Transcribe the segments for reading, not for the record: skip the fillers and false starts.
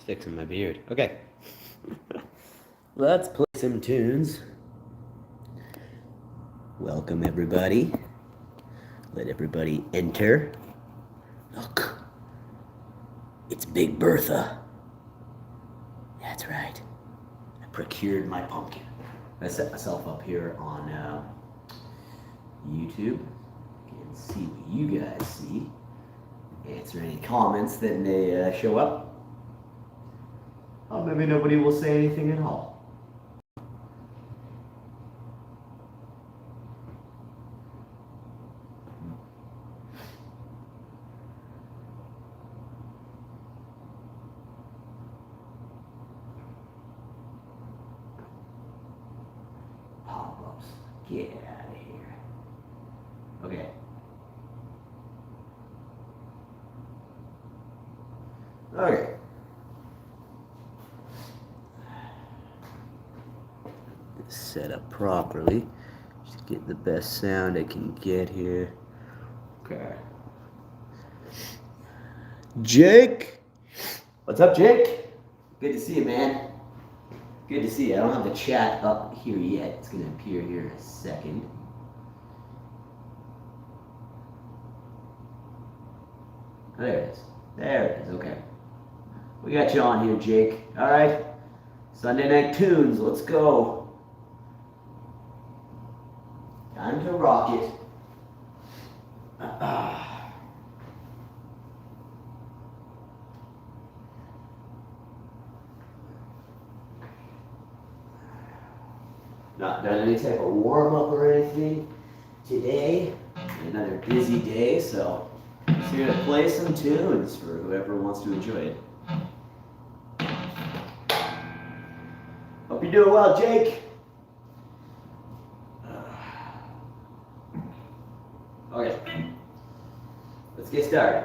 Fixing my beard. Okay. Let's play some tunes. Welcome, everybody. Let everybody enter. Look. It's Big Bertha. That's right. I procured my pumpkin. I set myself up here on YouTube. You can see what you guys see. Answer any comments that may show up. Or maybe nobody will say anything at all. Pop-ups. Get out of here. Okay. Okay. Set up properly. Just get the best sound I can get here. Okay. Jake! What's up, Jake? Good to see you, man. Good to see you. I don't have the chat up here yet. It's going to appear here in a second. There it is. There it is. Okay. We got you on here, Jake. All right. Sunday Night Tunes. Let's go. Time to rock it. Not done any type of warm-up or anything today. Another busy day, so just here to play some tunes for whoever wants to enjoy it. Hope you're doing well, Jake. Okay, let's get started.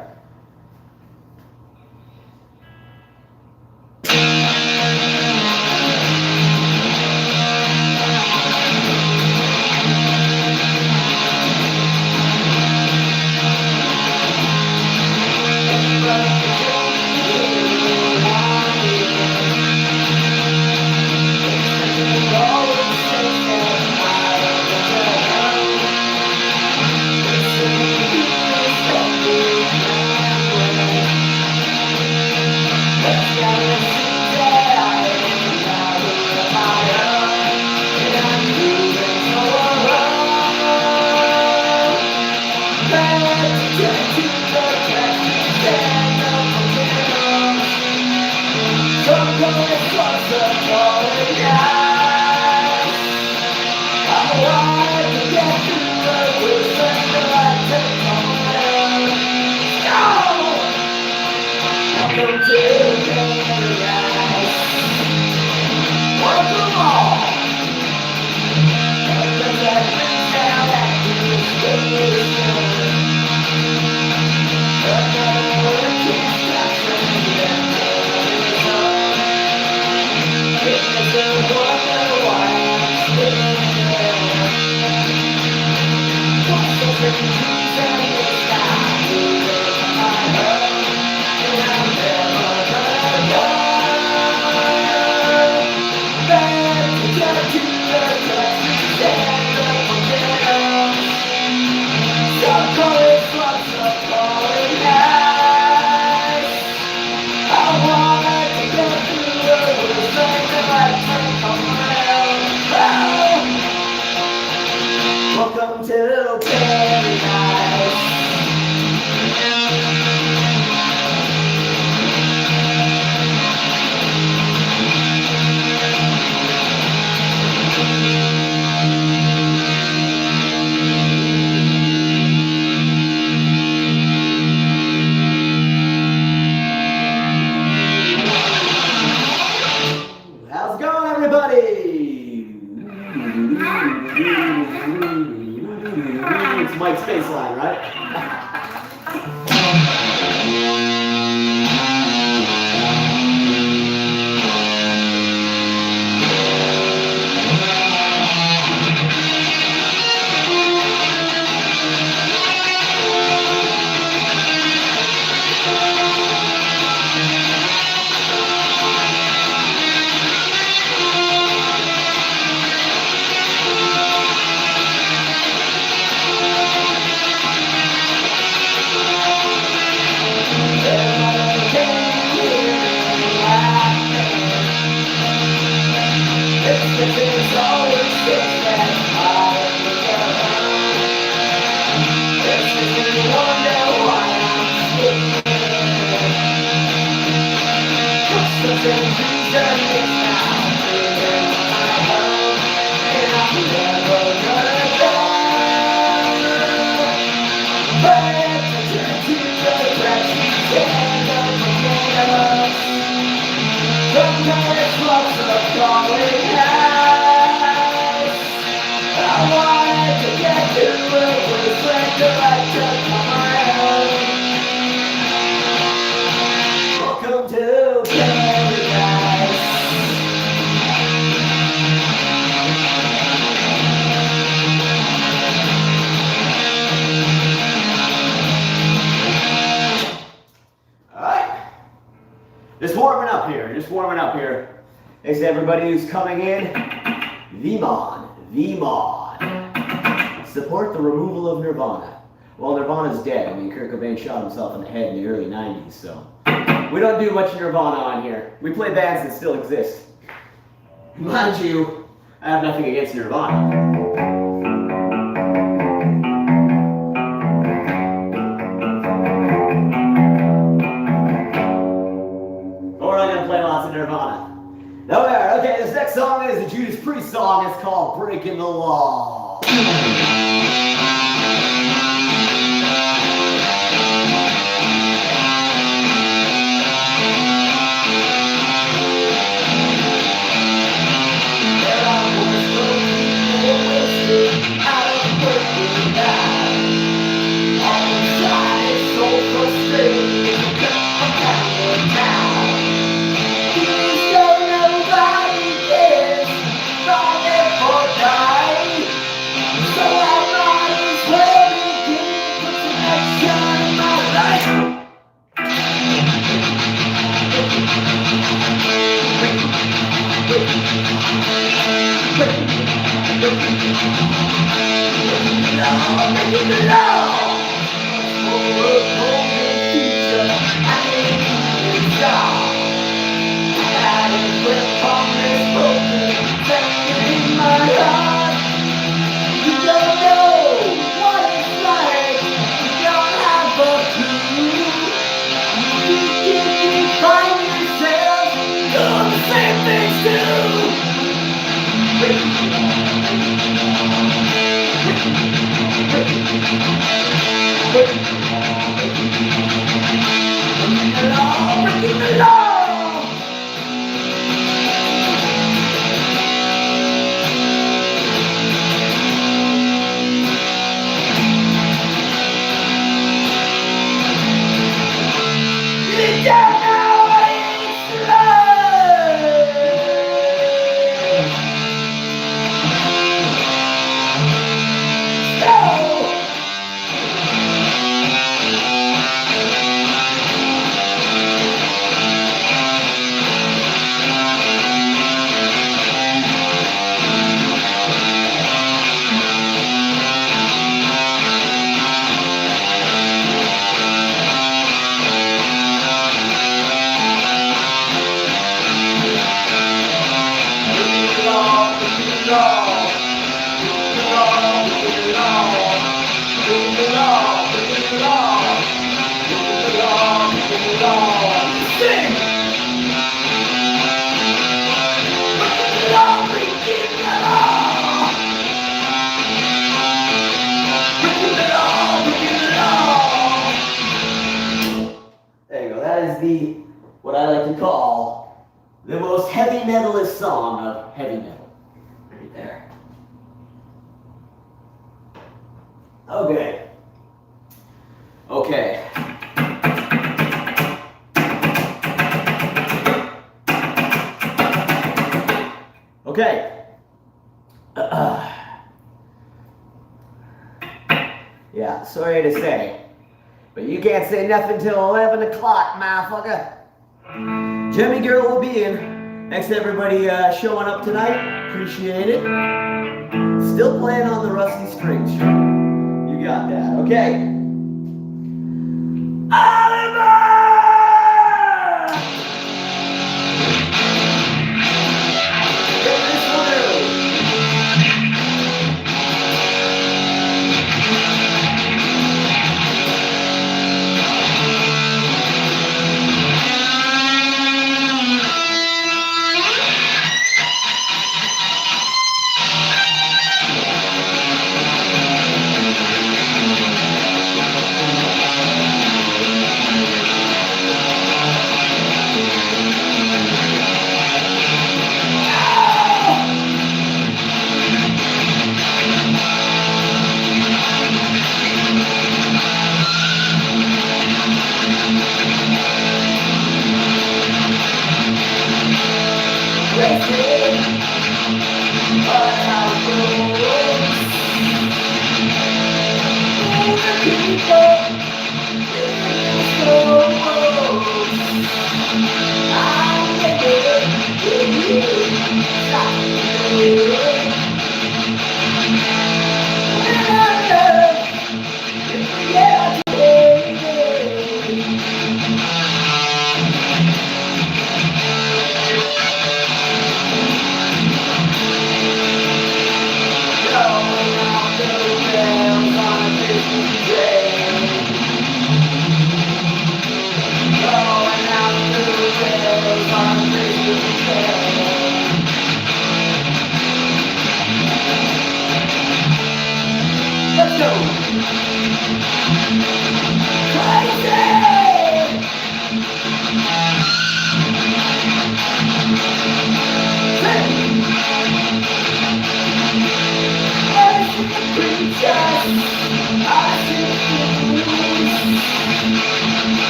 Welcome to paradise. How's it going, everybody? It's Mike's baseline, right? Welcome to paradise. Alright. Just warming up here. Just warming up here. Thanks to everybody who's coming in. Vmon. Vmon. Support the removal of Nirvana. Well, Nirvana's dead. I mean, Kurt Cobain shot himself in the head in the early 90s, so we don't do much Nirvana on here. We play bands that still exist. Mind you, I have nothing against Nirvana. But we're not going to play lots of Nirvana. No matter. Okay, this next song is a Judas Priest song. It's called Breaking the Law. What I like to call the most heavy metalist song of heavy metal. Right there. Okay. Okay. Okay. Yeah, sorry to say, but you can't say nothing till 11 o'clock, motherfucker. Jimmy Girl will be in. Thanks to everybody showing up tonight. Appreciate it. Still playing on the rusty strings. You got that. Okay. Oliver! Get this one early.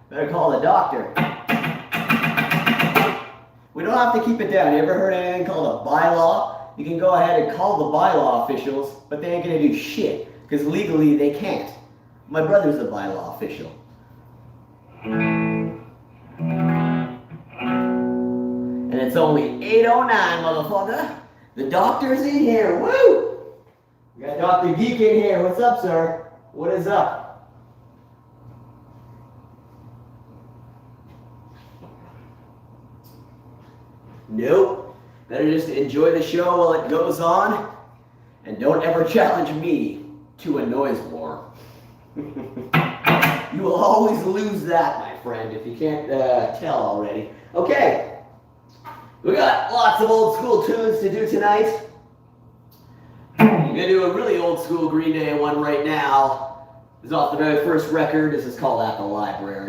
Better call the doctor. We don't have to keep it down. You ever heard of anything called a bylaw? You can go ahead and call the bylaw officials, but they ain't gonna do shit, because legally they can't. My brother's a bylaw official. And it's only 8:09, motherfucker. The doctor's in here, woo! We got Dr. Geek in here. What's up, sir? What is up? Nope. Better just enjoy the show while it goes on, and don't ever challenge me to a noise war. You will always lose that, my friend, if you can't tell already. Okay, we got lots of old school tunes to do tonight. I'm gonna do a really old school Green Day one right now. This is off the very first record. This is called At the Library.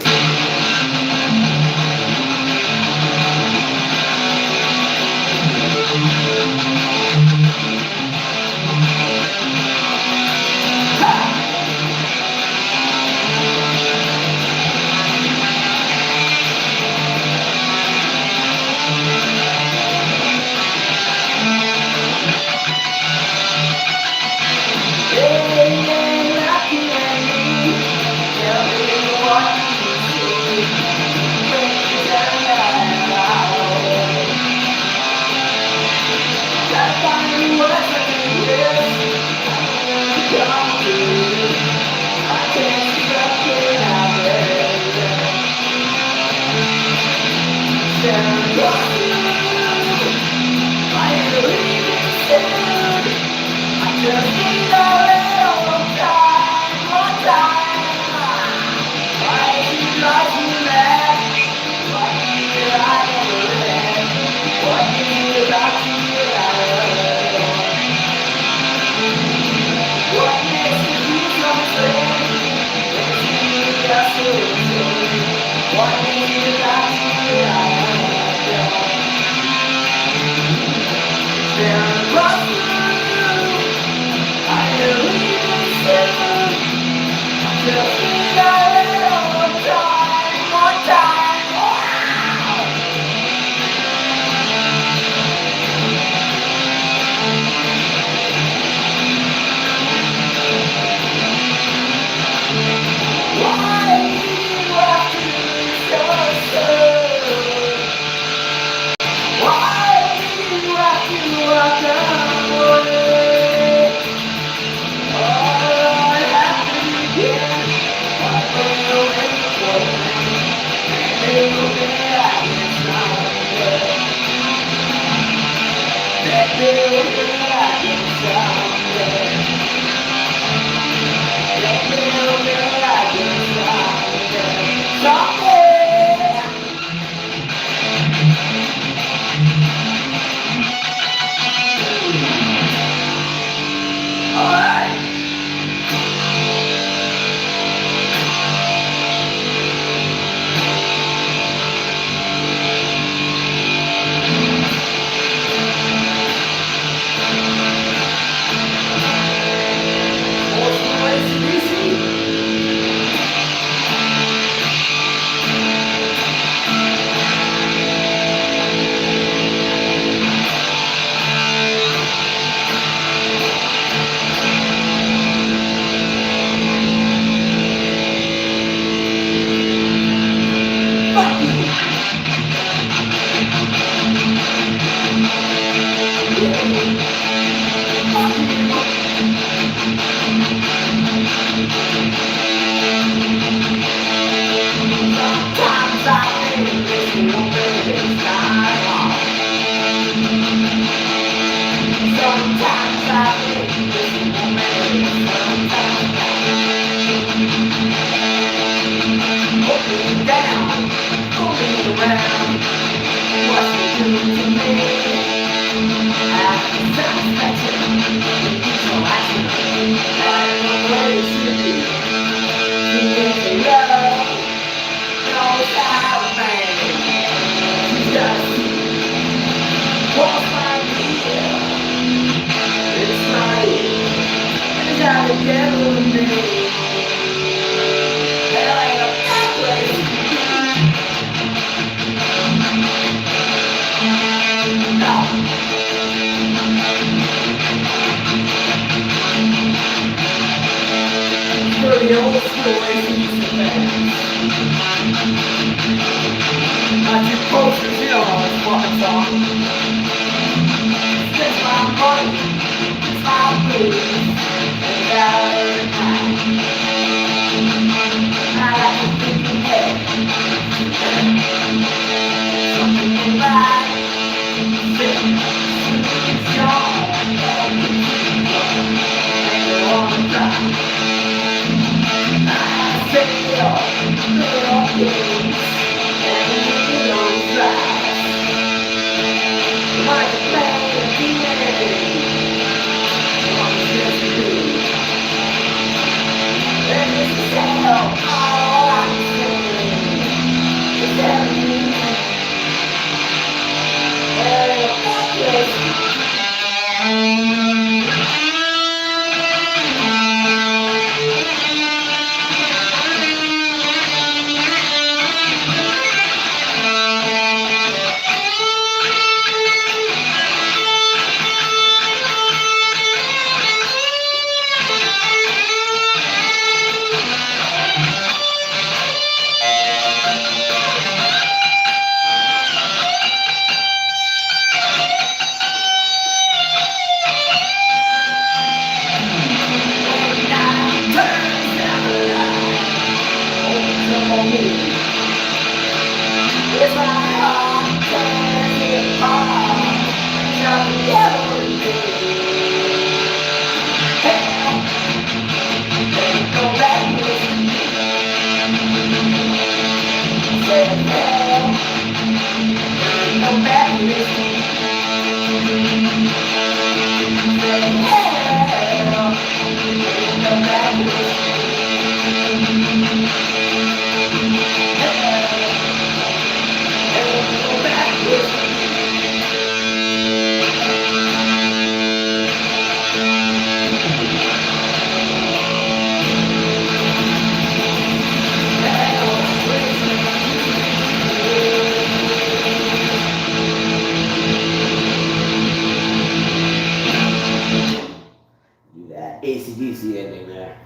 AC/DC ending there.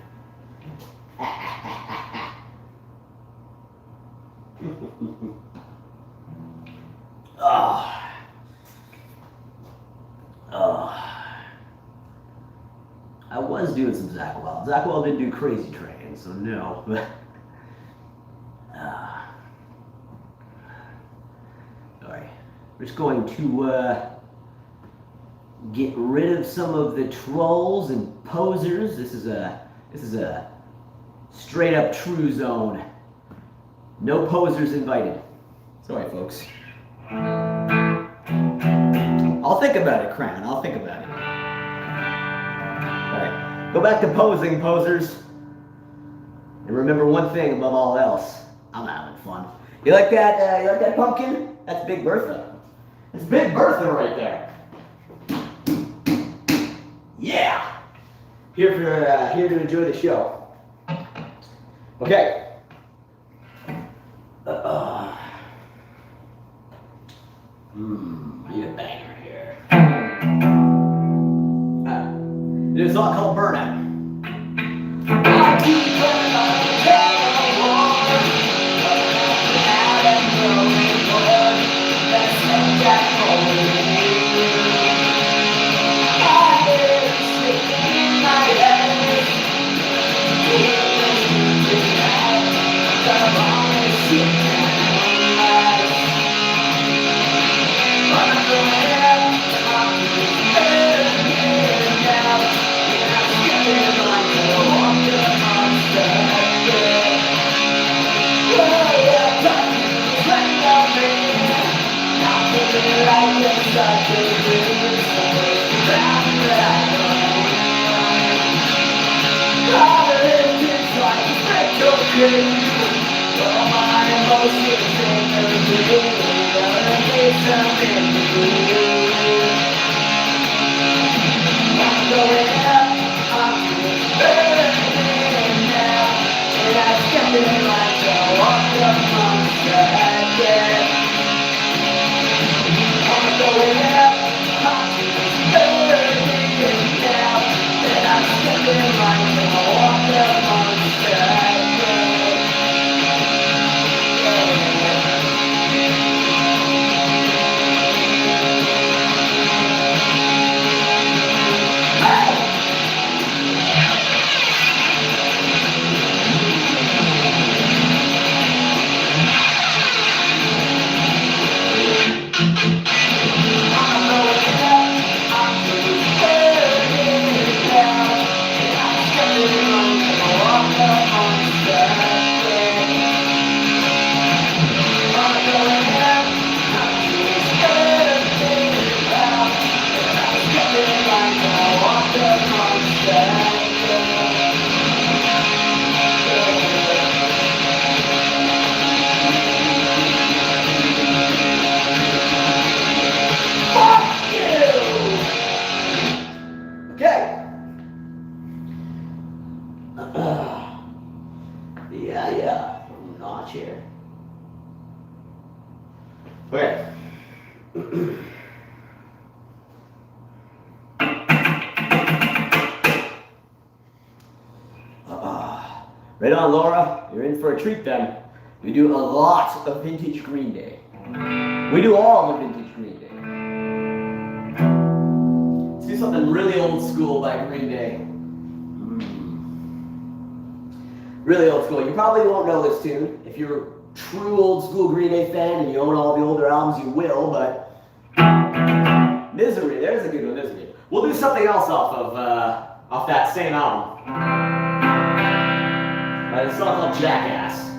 Oh. I was doing some Zach Wild. Zach Wild didn't do Crazy Train, so no. Alright. We're just going to get rid of some of the trolls and posers. This is a straight up true zone. No posers invited. Sorry, folks. I'll think about it, Crown. I'll think about it. Alright. Go back to posing, posers. And remember one thing above all else. I'm having fun. You like that? You like that pumpkin? That's Big Bertha. It's Big Bertha right there. Yeah. Here to enjoy the show. Okay. I need a banger here. There's a song called Burnout. I keep burning on the kettle warm, out and growing warm. Let's make that holy. I hear it shaking in my head. It was tonight. Come on and shit. Yeah. Notch here. Okay. Right on, Laura. You're in for a treat then. We do a lot of vintage Green Day. We do all the vintage Green Day. Let's do something really old school by Green Day. Really old school. You probably won't know this tune. If you're a true old school Green Day fan and you own all the older albums, you will, but Misery, there's a good one, Misery. We'll do something else off that same album. It's a song called Jackass.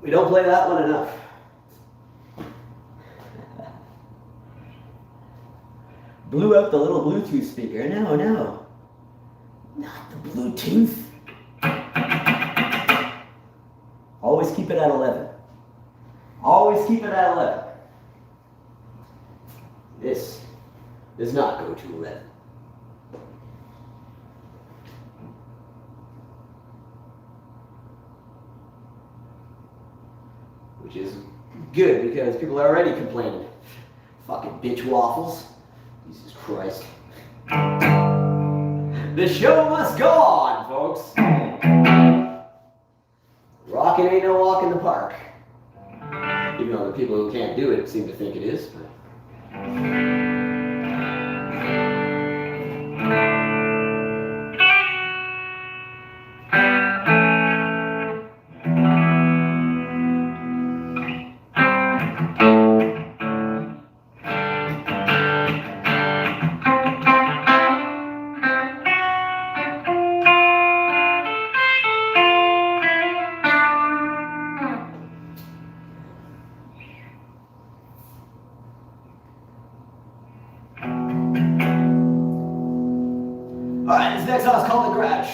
We don't play that one enough. Blew out the little Bluetooth speaker. No, no. Not the Bluetooth. Always keep it at 11. Always keep it at 11. This does not go to 11. Which is good because people are already complaining. Fucking bitch waffles. Jesus Christ. The show must go on, folks. Rockin' ain't no walk in the park. Even though the people who can't do it seem to think it is. But... Alright, this next song is called The Grudge.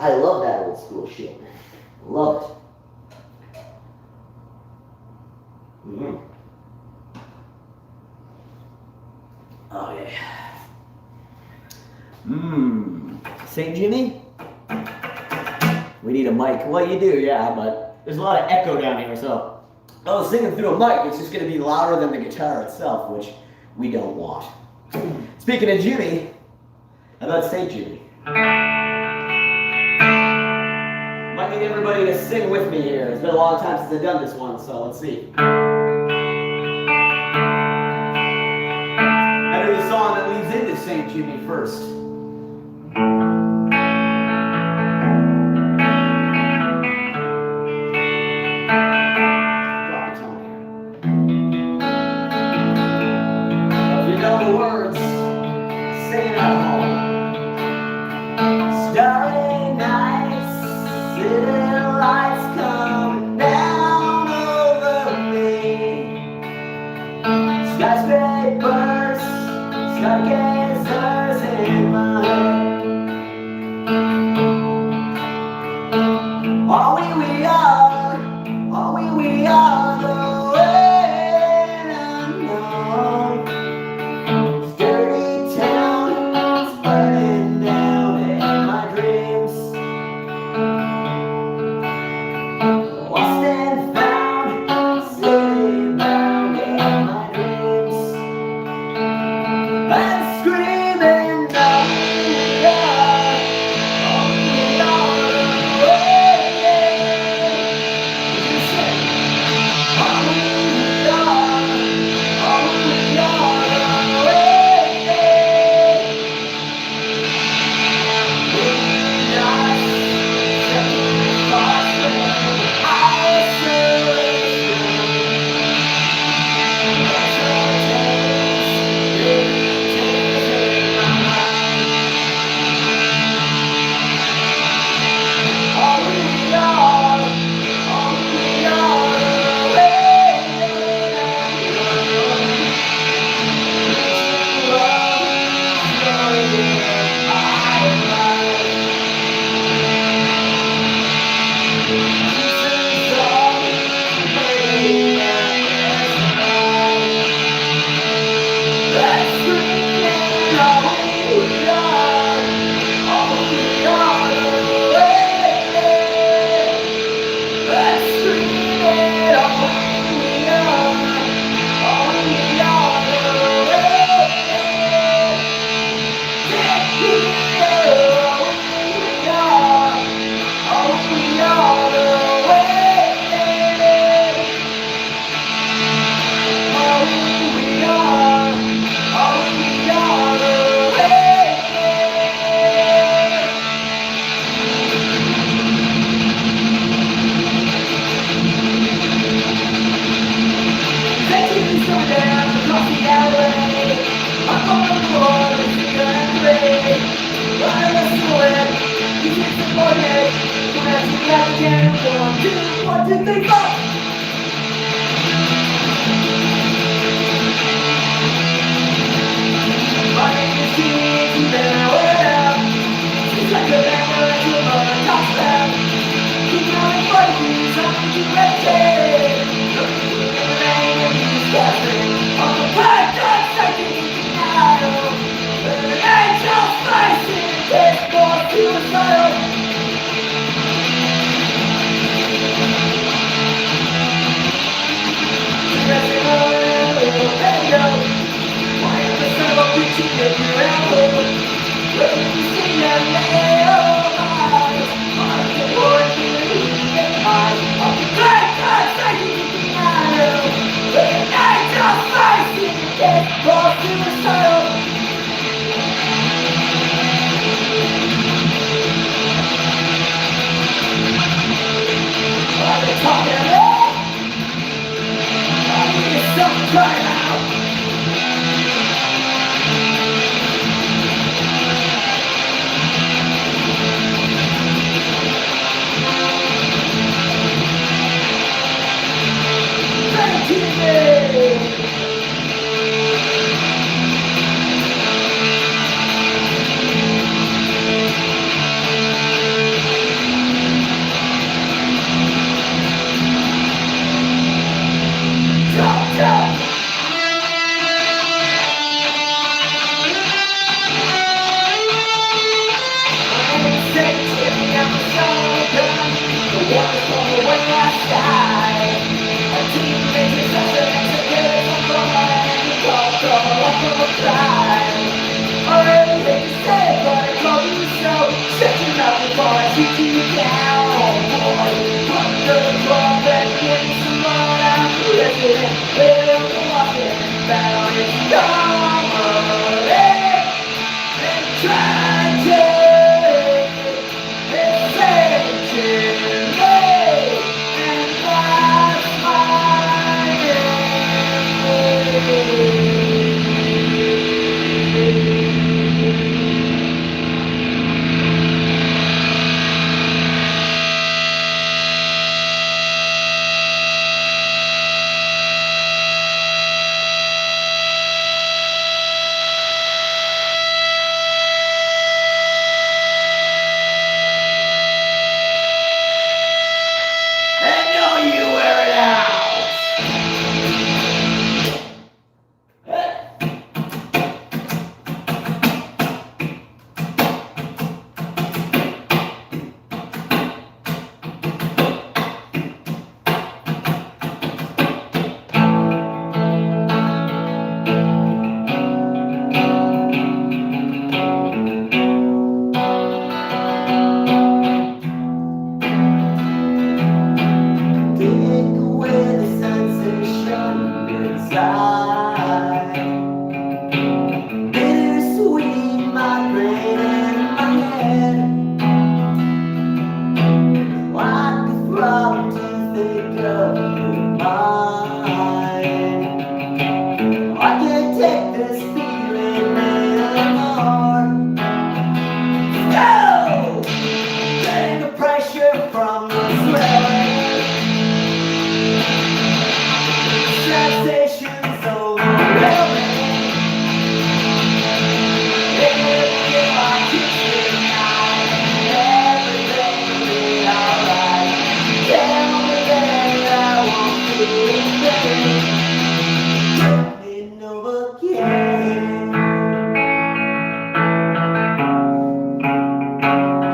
I love that old school shit, man. Love it. Oh, yeah. St. Jimmy? We need a mic. Well, you do, yeah, but there's a lot of echo down here, so I was singing through a mic. It's just going to be louder than the guitar itself, which we don't want. Speaking of Jimmy, how about St. Jimmy? Might need everybody to sing with me here. It's been a long time since I've done this one, so let's see. I know the song that leads into St. Jimmy first.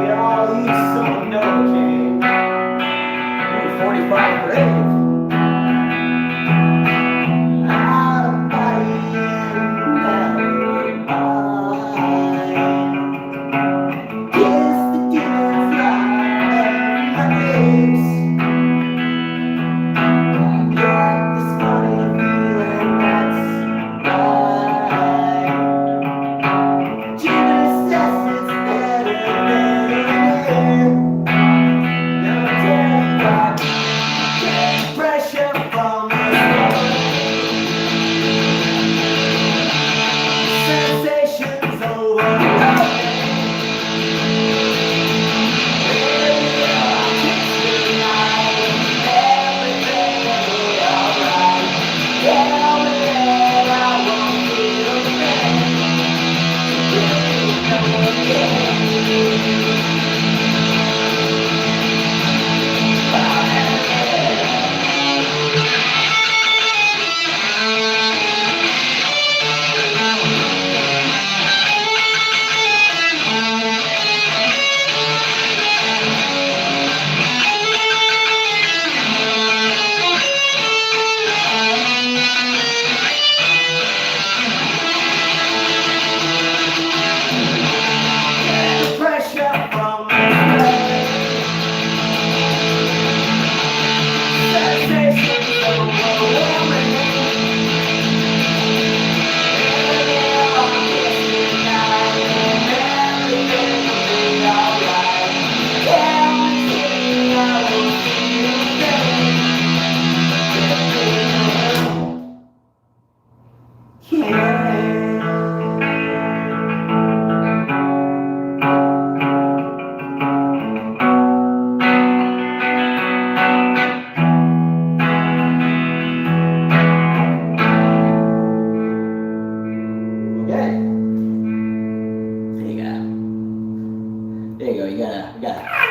Get all these some Novocaine. 45 grade. Out of body and mind. Kiss the demons out of my ribs. Get this funny feeling that's right. Jesus says it's better than never tell you what. Get pressure from the sensations overwhelming.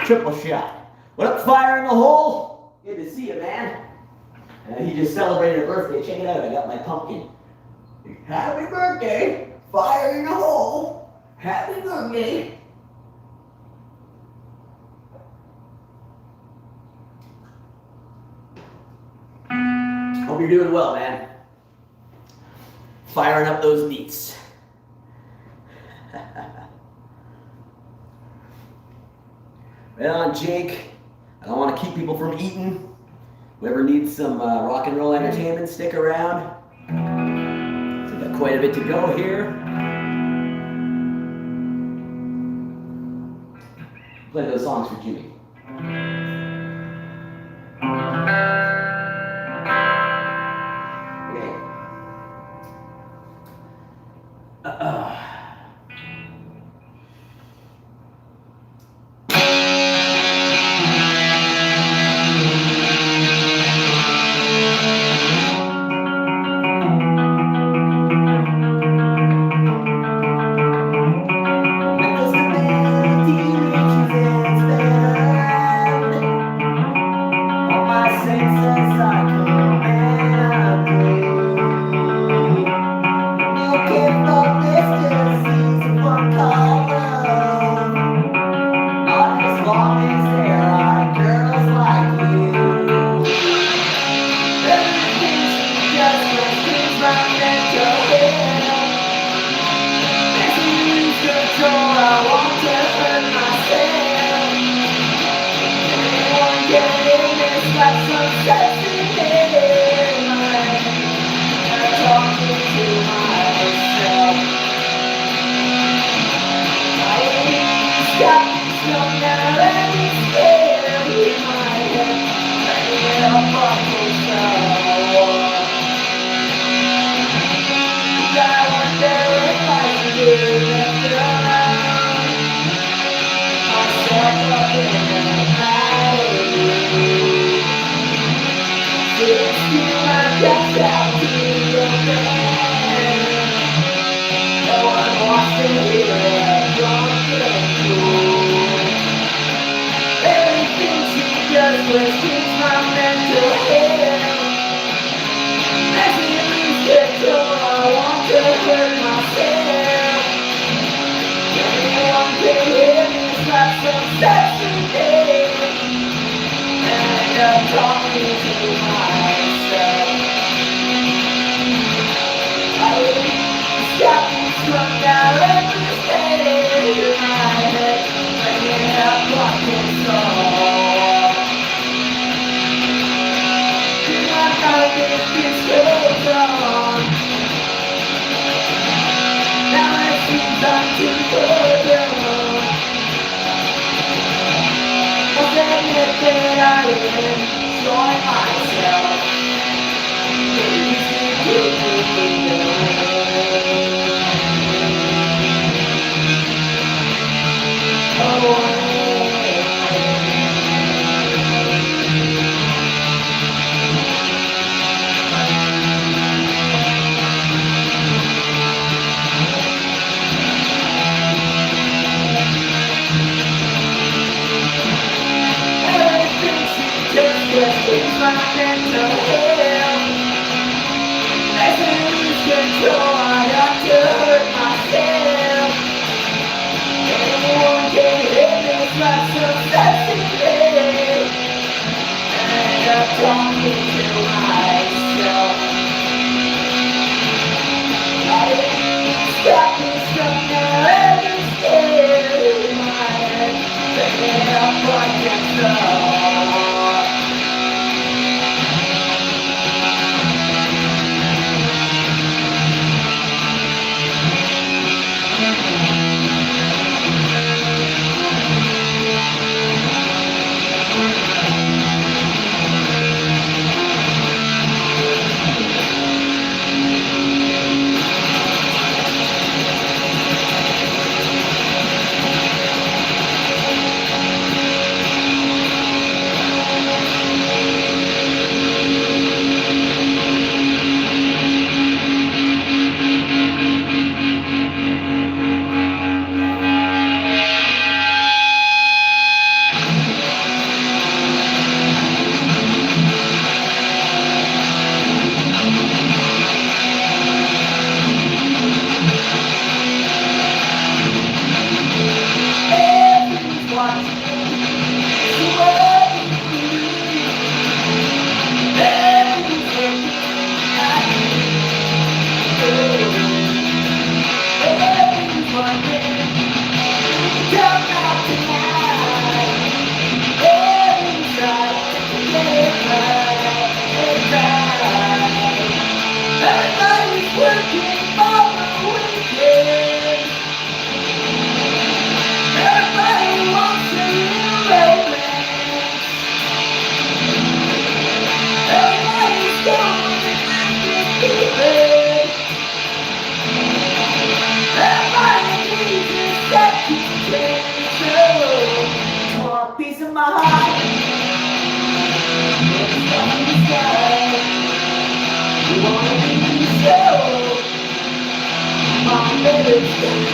Triple shot. What up, fire in the hole? Good to see you, man. He just celebrated a birthday. Check it out. I got my pumpkin. Happy birthday, fire in the hole. Happy birthday. Hope you're doing well, man. Firing up those beats. Right on, Jake. I don't want to keep people from eating. Whoever needs some rock and roll entertainment, stick around. So we've got quite a bit to go here. Play those songs for Jimmy. Okay. Control, I want to some sexy thing, and I'm talking to myself. I got me strung out every day in my head, bringing up fucking soul. I know this goes on. Now it seems I'm too far. I'll admit that I enjoy myself. It's my mental health. As I lose control, I have to hurt myself. Anyone can hit this like some sexy thing, and I'm talking to myself. It's got me stuck now every scared in my head, picking up fucking stuff. Piece of my heart, you wanna be so, my melodic.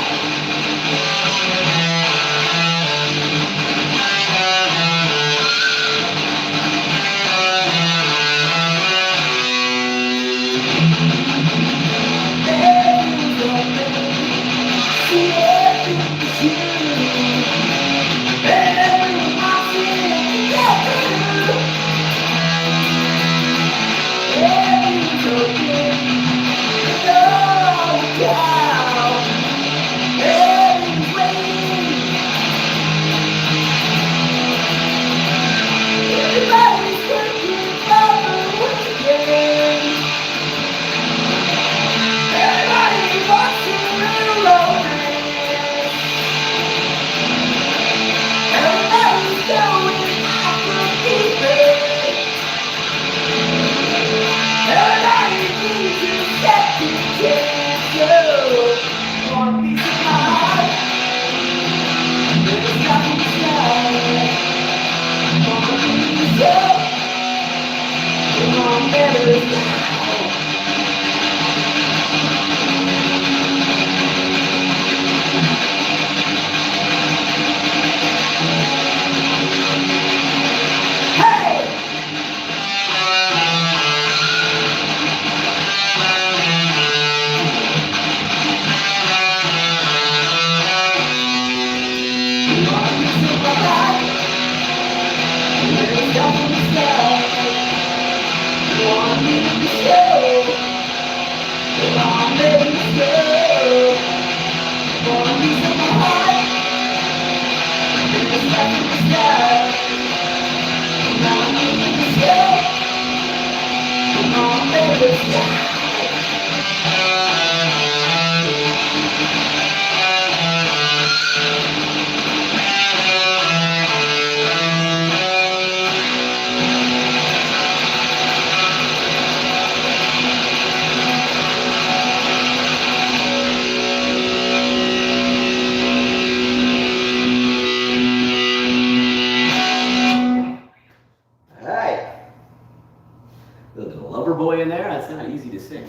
In there, that's not easy to sing.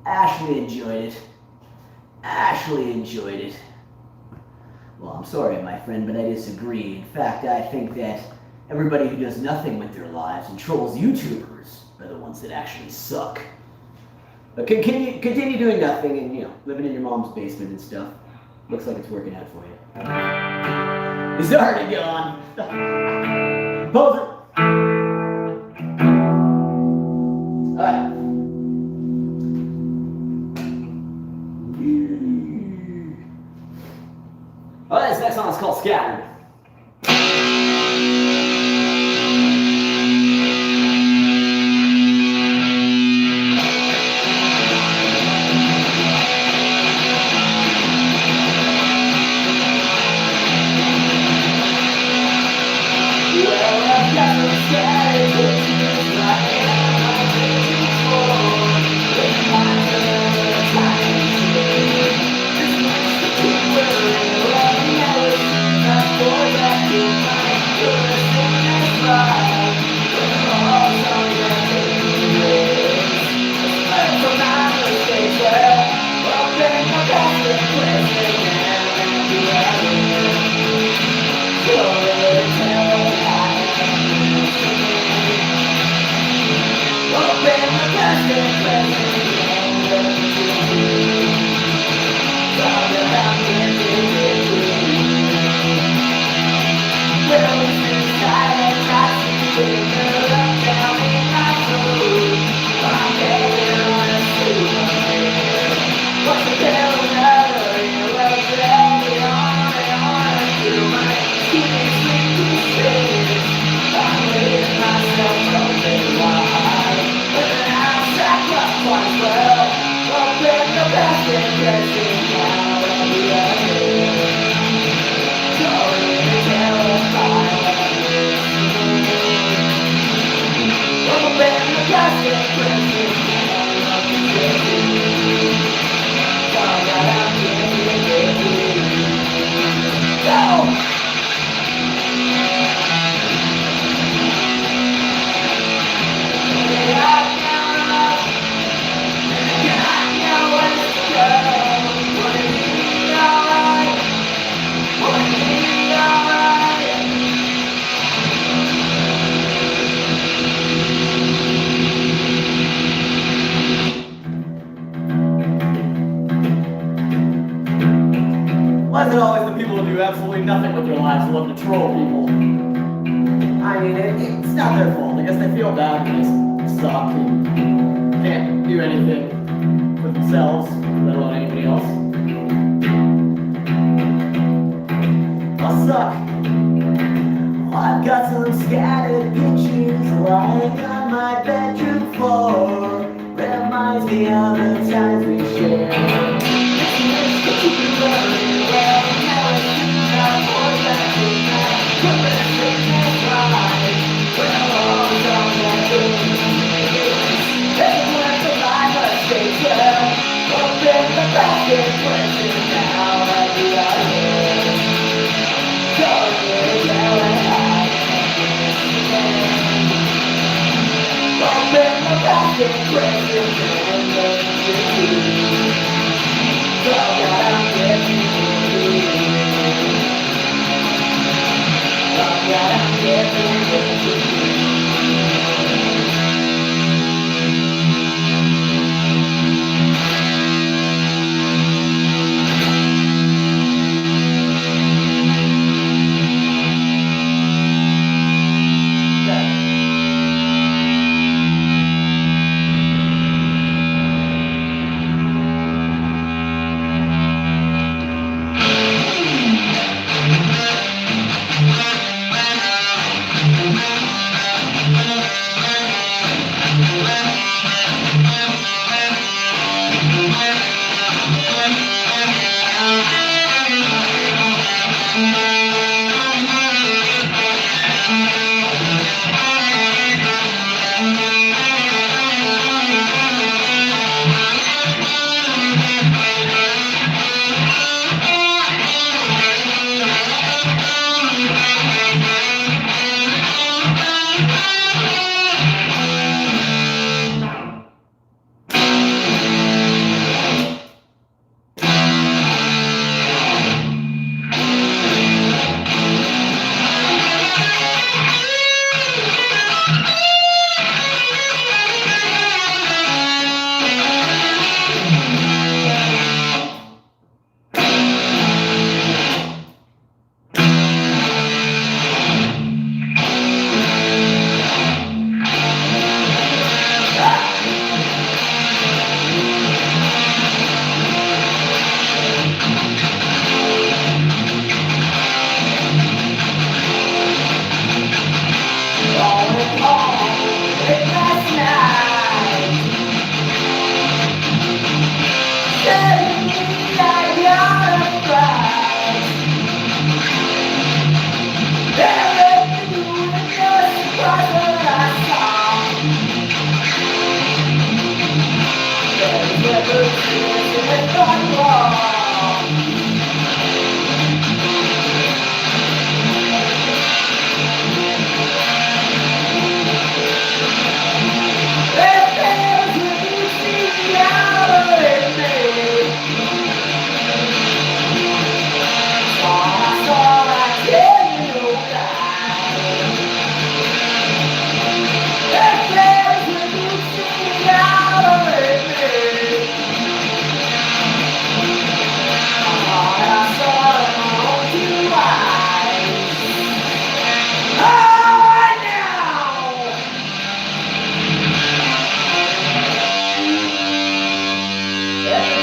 Ashley enjoyed it. Ashley enjoyed it. Well, I'm sorry, my friend, but I disagree. In fact, I think that everybody who does nothing with their lives and trolls YouTubers are the ones that actually suck. But continue doing nothing and, you know, living in your mom's basement and stuff. Looks like it's working out for you. He's already gone. Poser. Alright. Alright, this next song is called Scattered. Why is it always the people who do absolutely nothing with their lives who love to troll people? I mean, it's not their fault. I guess they feel bad and they suck and can't do anything for themselves, let alone anybody else. I suck. I've got some scattered pictures lying on my bedroom floor. Reminds me of the times we shared.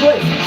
places.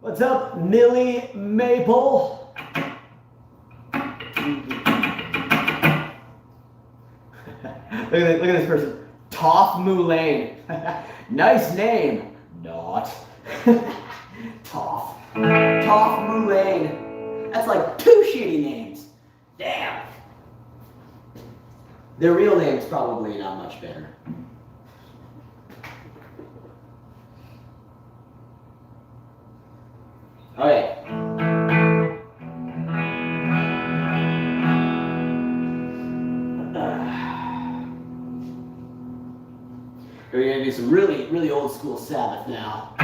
What's up, Millie Maple? Look at this person. Toph Moulane. Nice name. Not. Toph. Toph Moulane. That's like 2 shitty names. Damn. Their real name's probably not much better. Alright. We're going to do some really old school Sabbath now.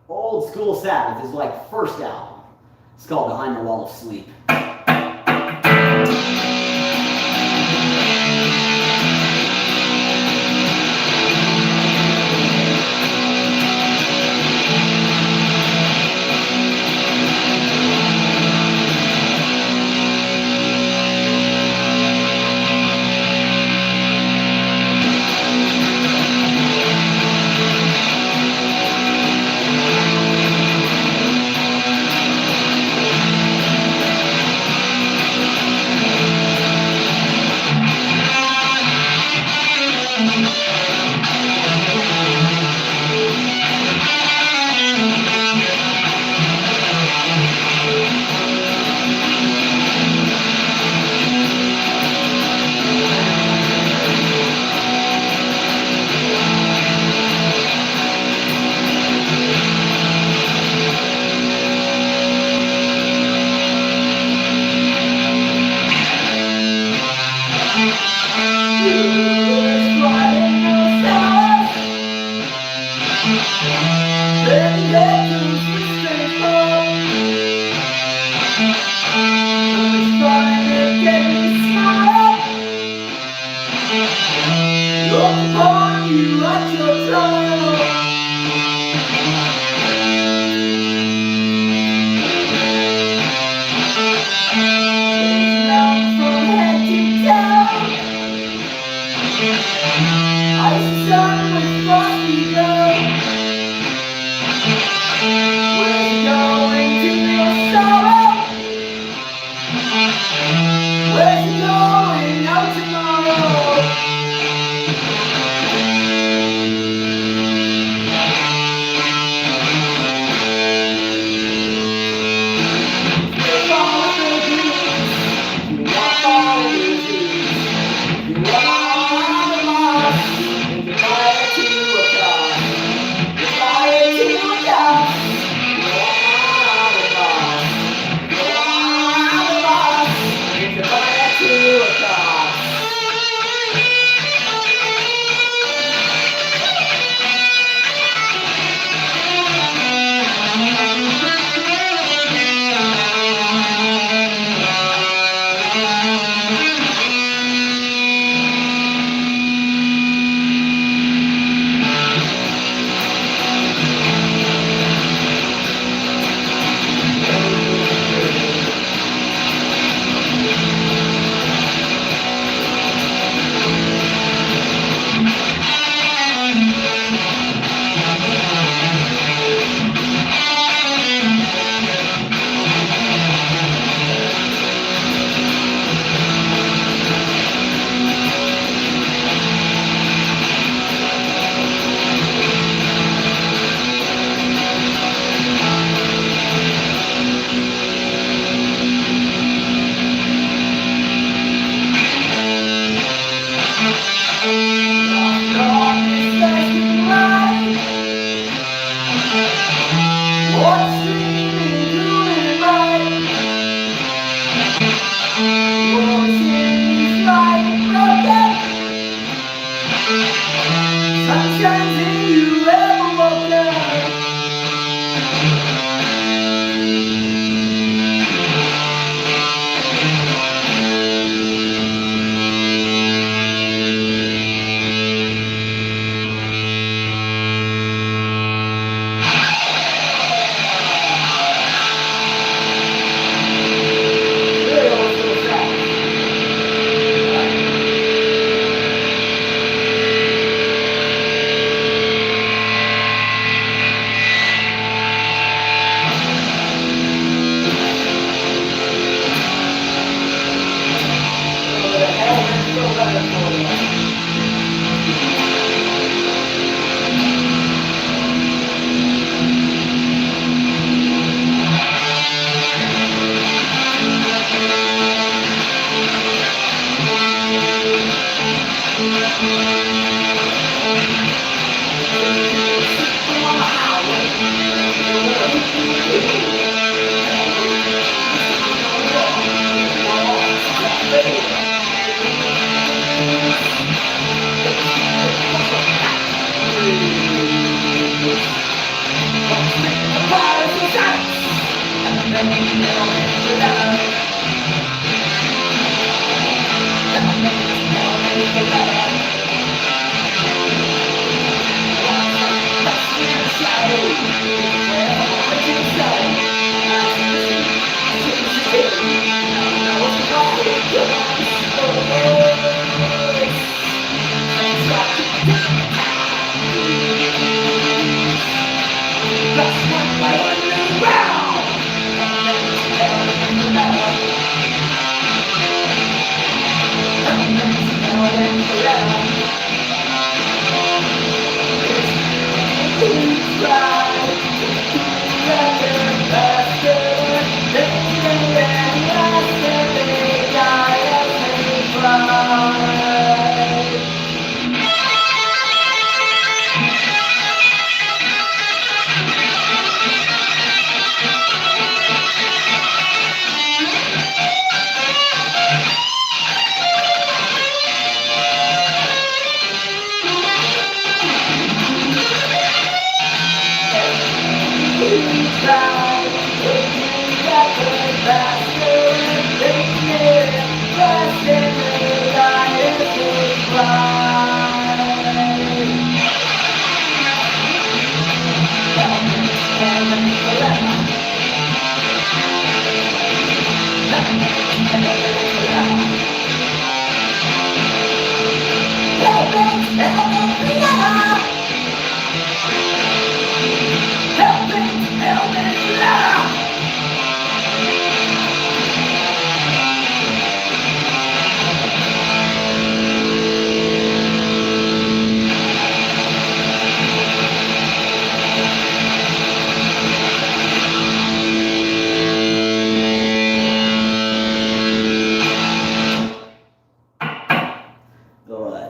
Old school Sabbath is like first album. It's called Behind the Wall of Sleep.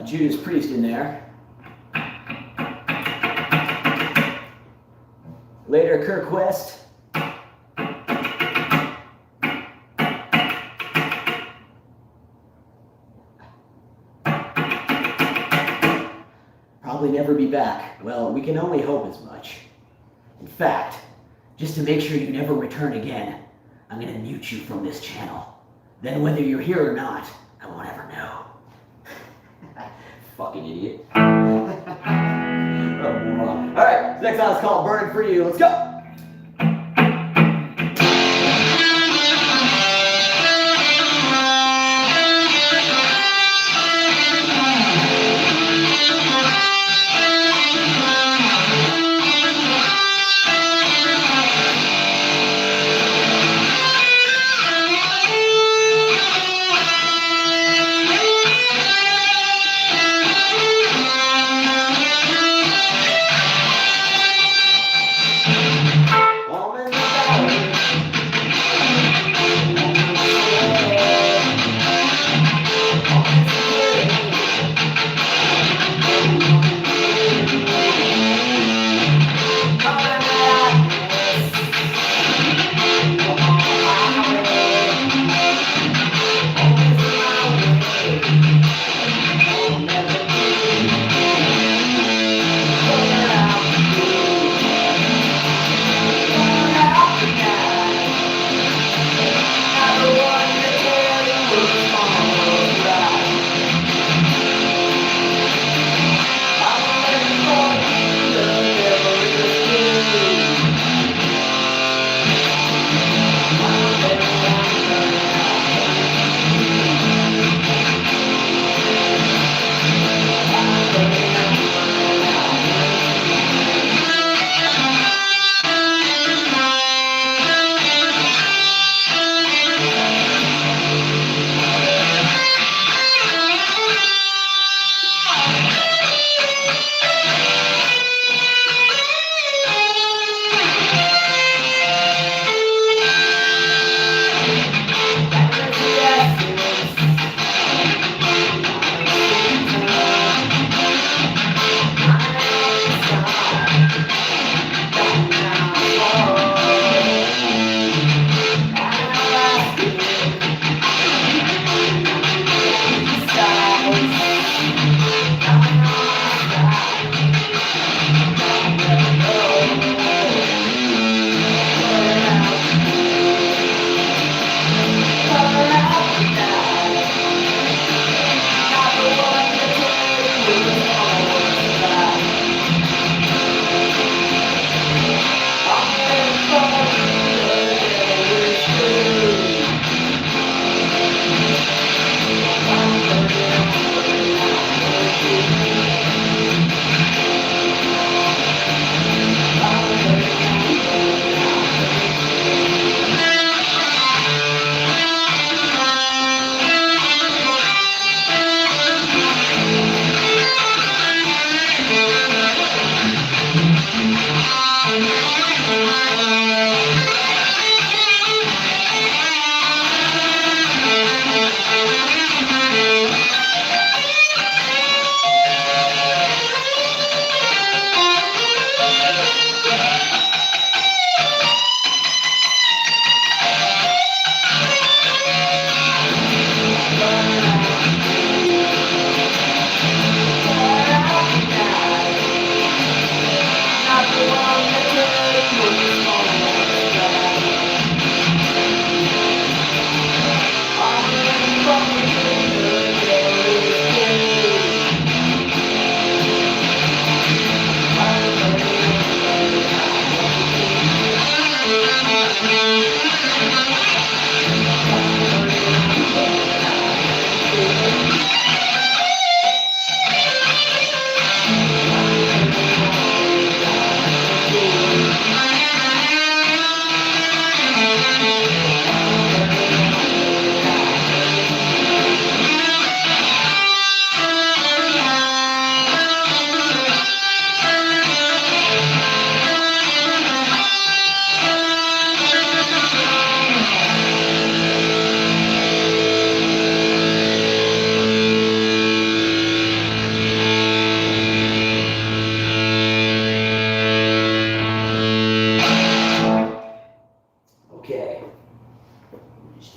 Judas Priest in there. Later, Kirk West. Probably never be back. Well, we can only hope as much. In fact, just to make sure you never return again, I'm going to mute you from this channel. Then whether you're here or not, I won't ever know. Fucking idiot. Oh, moron. Alright, next song is called Burn For You. Let's go!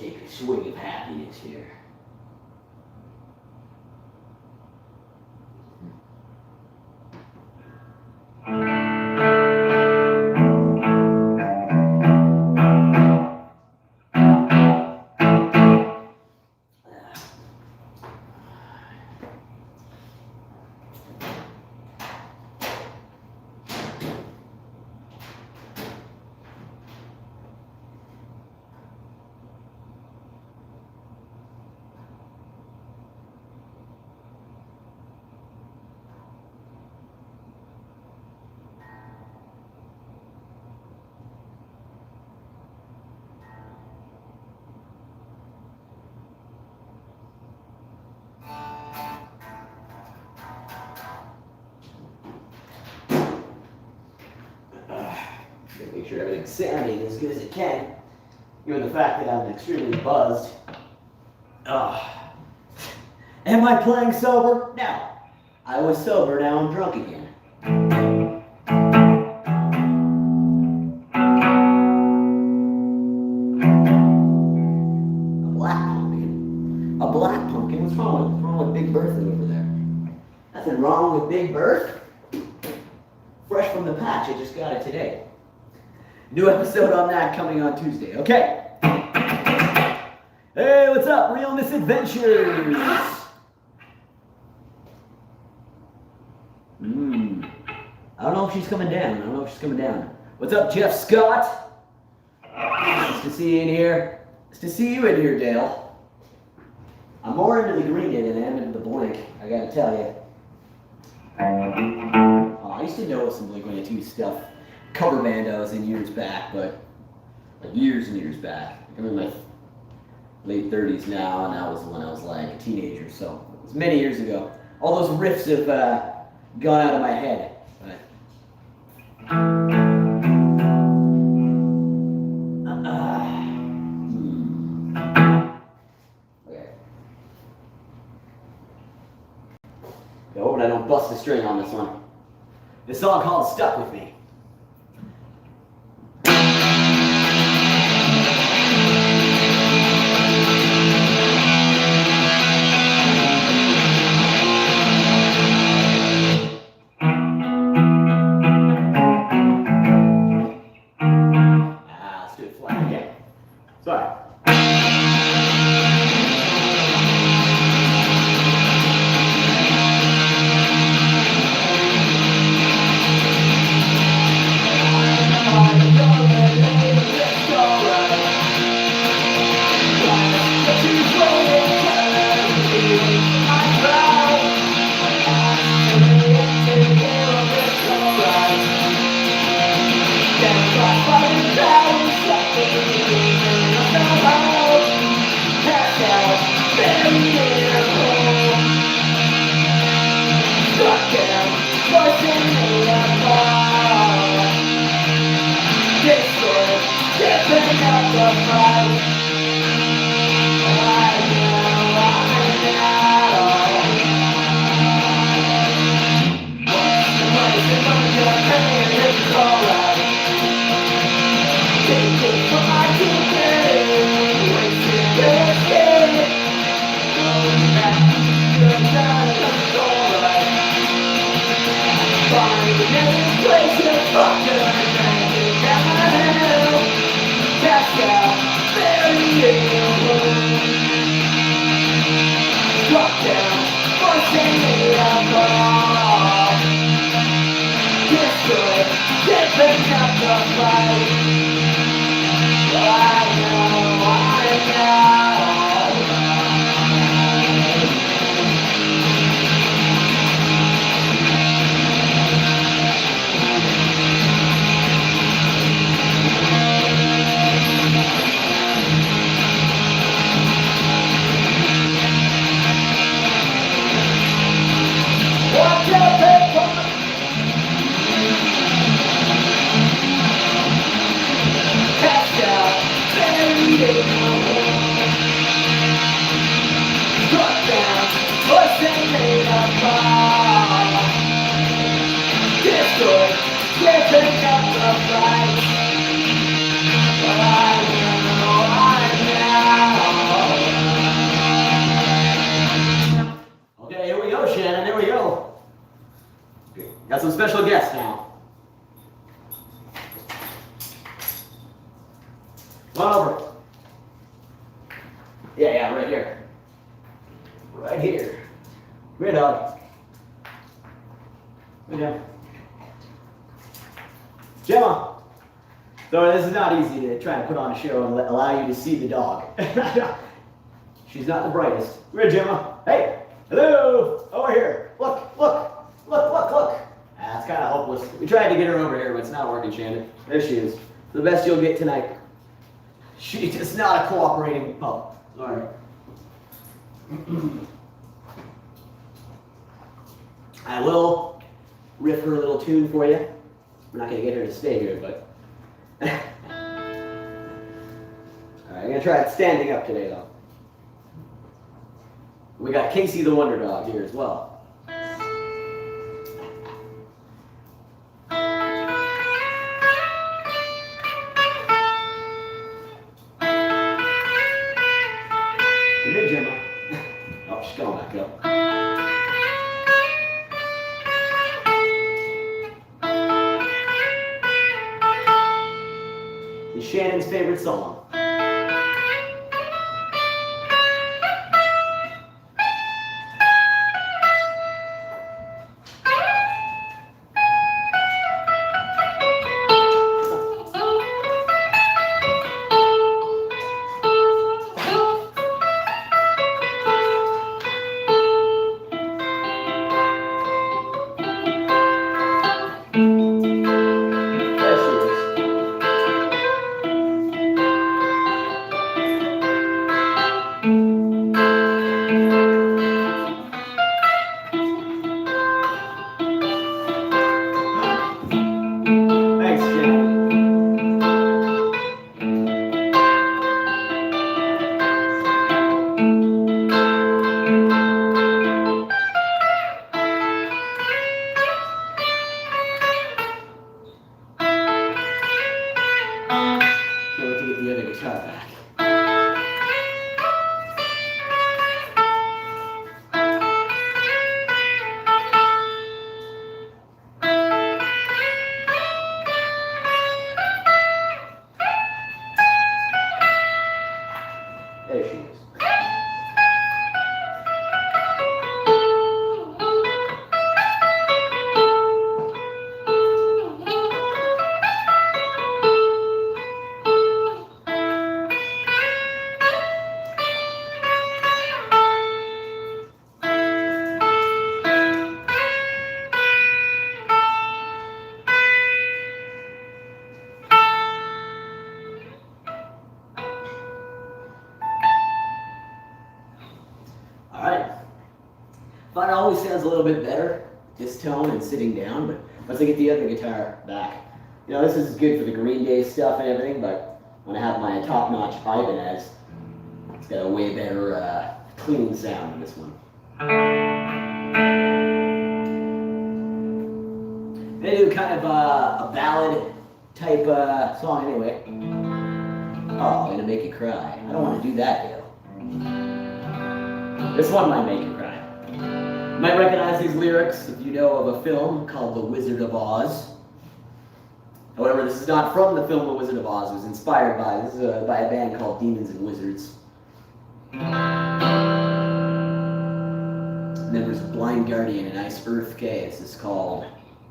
Take a swig of happiness here. Make sure everything's sounding as good as it can, given the fact that I'm extremely buzzed. Am I playing sober? No. I was sober, now I'm drunk again. A black pumpkin? A black pumpkin? What's wrong with Big Bertha over there? Nothing wrong with Big Berth. Fresh from the patch, I just got it today. New episode on that coming on Tuesday. Okay. Hey, what's up? Real Misadventures. I don't know if she's coming down. What's up, Jeff Scott? Nice to see you in here. Nice to see you in here, Dale. I'm more into the Green Day than I am into the Blink, I gotta tell you. I used to know some Blink-182 stuff. Cover band I was in years back, but like years and years back. I'm in my late 30s now, and that was when I was like a teenager, so it was many years ago. All those riffs have gone out of my head. Okay. I hope I don't bust a string on this one. This song called Stuck With Me. Let's do it flat again. Sorry. Got some special guests now. Come on over. Yeah, right here. Right here. Come here, dog. Come here. Gemma. So this is not easy to try and put on a show and allow you to see the dog. She's not the brightest. Come here, Gemma. Hey, hello, over here. Look. That's kind of hopeless. We tried to get her over here, but it's not working, Shannon. There she is. The best you'll get tonight. She's just not a cooperating pup. All right. I will riff her a little tune for you. We're not going to get her to stay here, but... Alright, I'm going to try it standing up today, though. We got Casey the Wonder Dog here as well. Come here, Gemma. Oh, she's going back up. It's Shannon's favorite song. There she is. Alright. Fine always sounds a little bit better, this tone and sitting down, but once I get the other guitar back, you know, this is good for the Green Day stuff and everything, but when I have my top-notch Ibanez, it's got a way better clean sound than this one. They do kind of a ballad type song anyway. Oh, I'm gonna make you cry. I don't want to do that, Dale. This one might make you cry. You might recognize these lyrics if you know of a film called The Wizard of Oz. However, this is not from the film The Wizard of Oz. It was inspired by, this is by a band called Demons and Wizards. And then there's Blind Guardian and Ice Earth K. This is called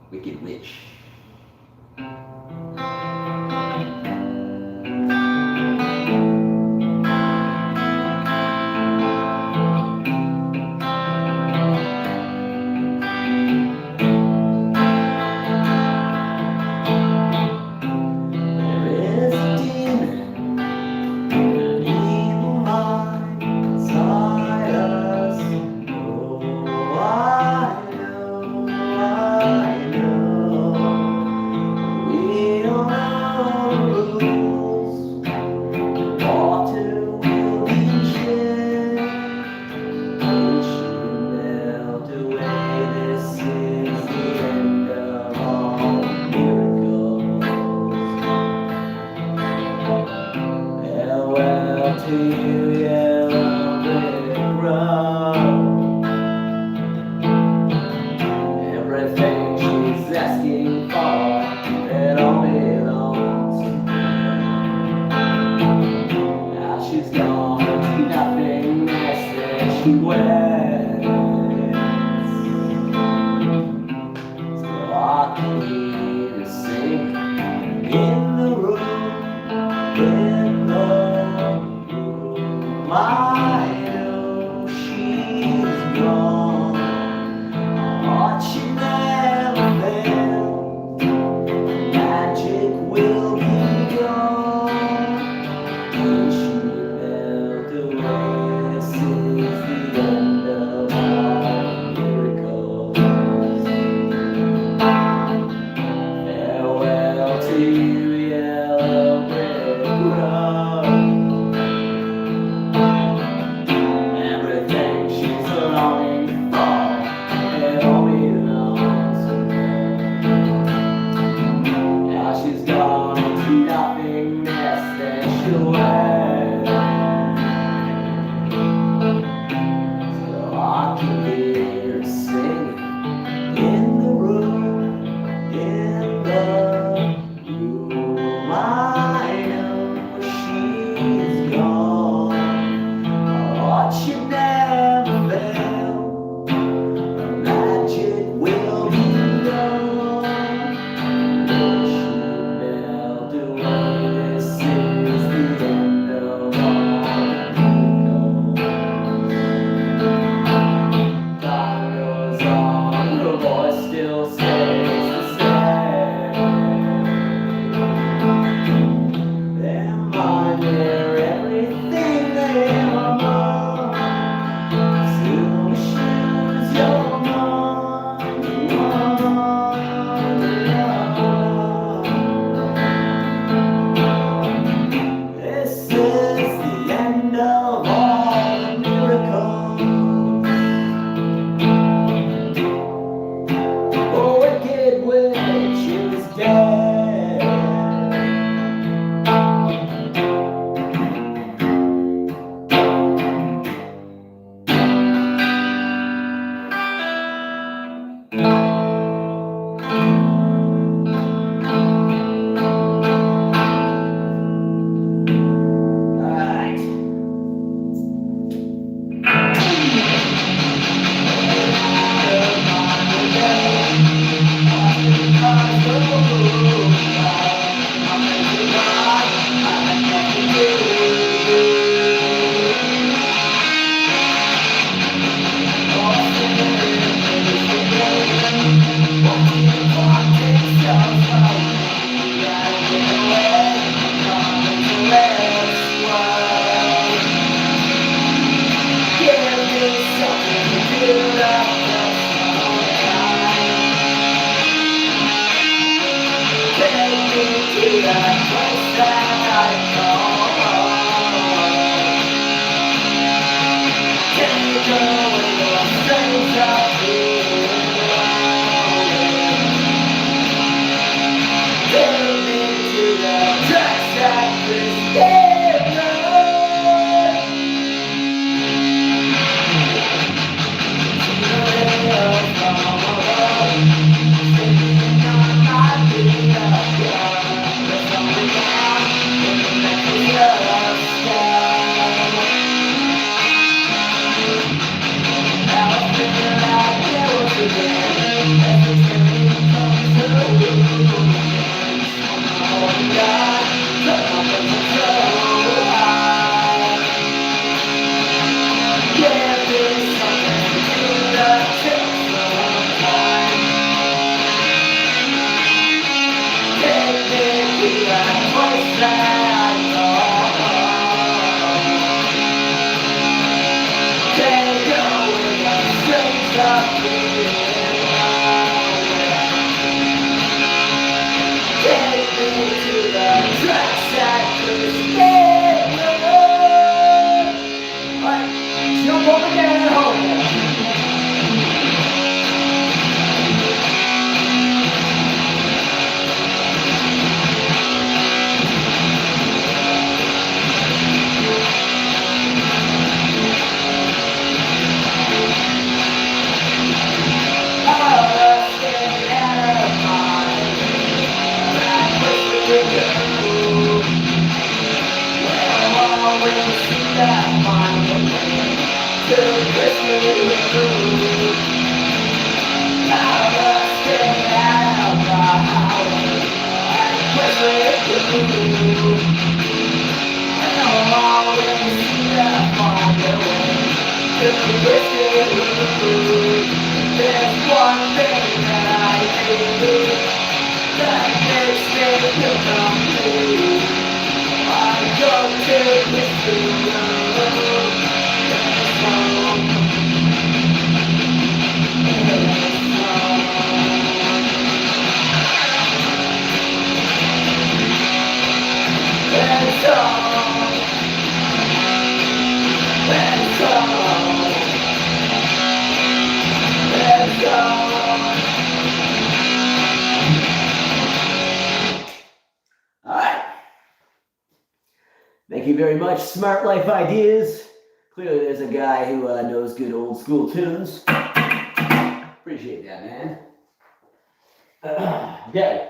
Wicked Witch. Everything she's gone to nothingness that she wears. Still I can hear her sing in the room, in the room. I know she's gone, but she never failed. Magic will be gone. When she melt away, this is the end of all miracles. Farewell to you, yellow brick road. Everything she's longing for, it all belongs to her. Now she's gone into nothingness that she'll wear. Still I can hear her singing in the room, in the room. I know she's gone, but she never failed. Her magic will be gone. When she melt away, this is the end of all miracles. Time goes on, her voice still stays the same. Their mind, they're everything they are more. Still choose your mind, This is the end of all miracles. The wicked witch is dead. Alright. Thank you very much, Smart Life Ideas. Clearly there's a guy who knows good old school tunes. Appreciate that, man. Okay.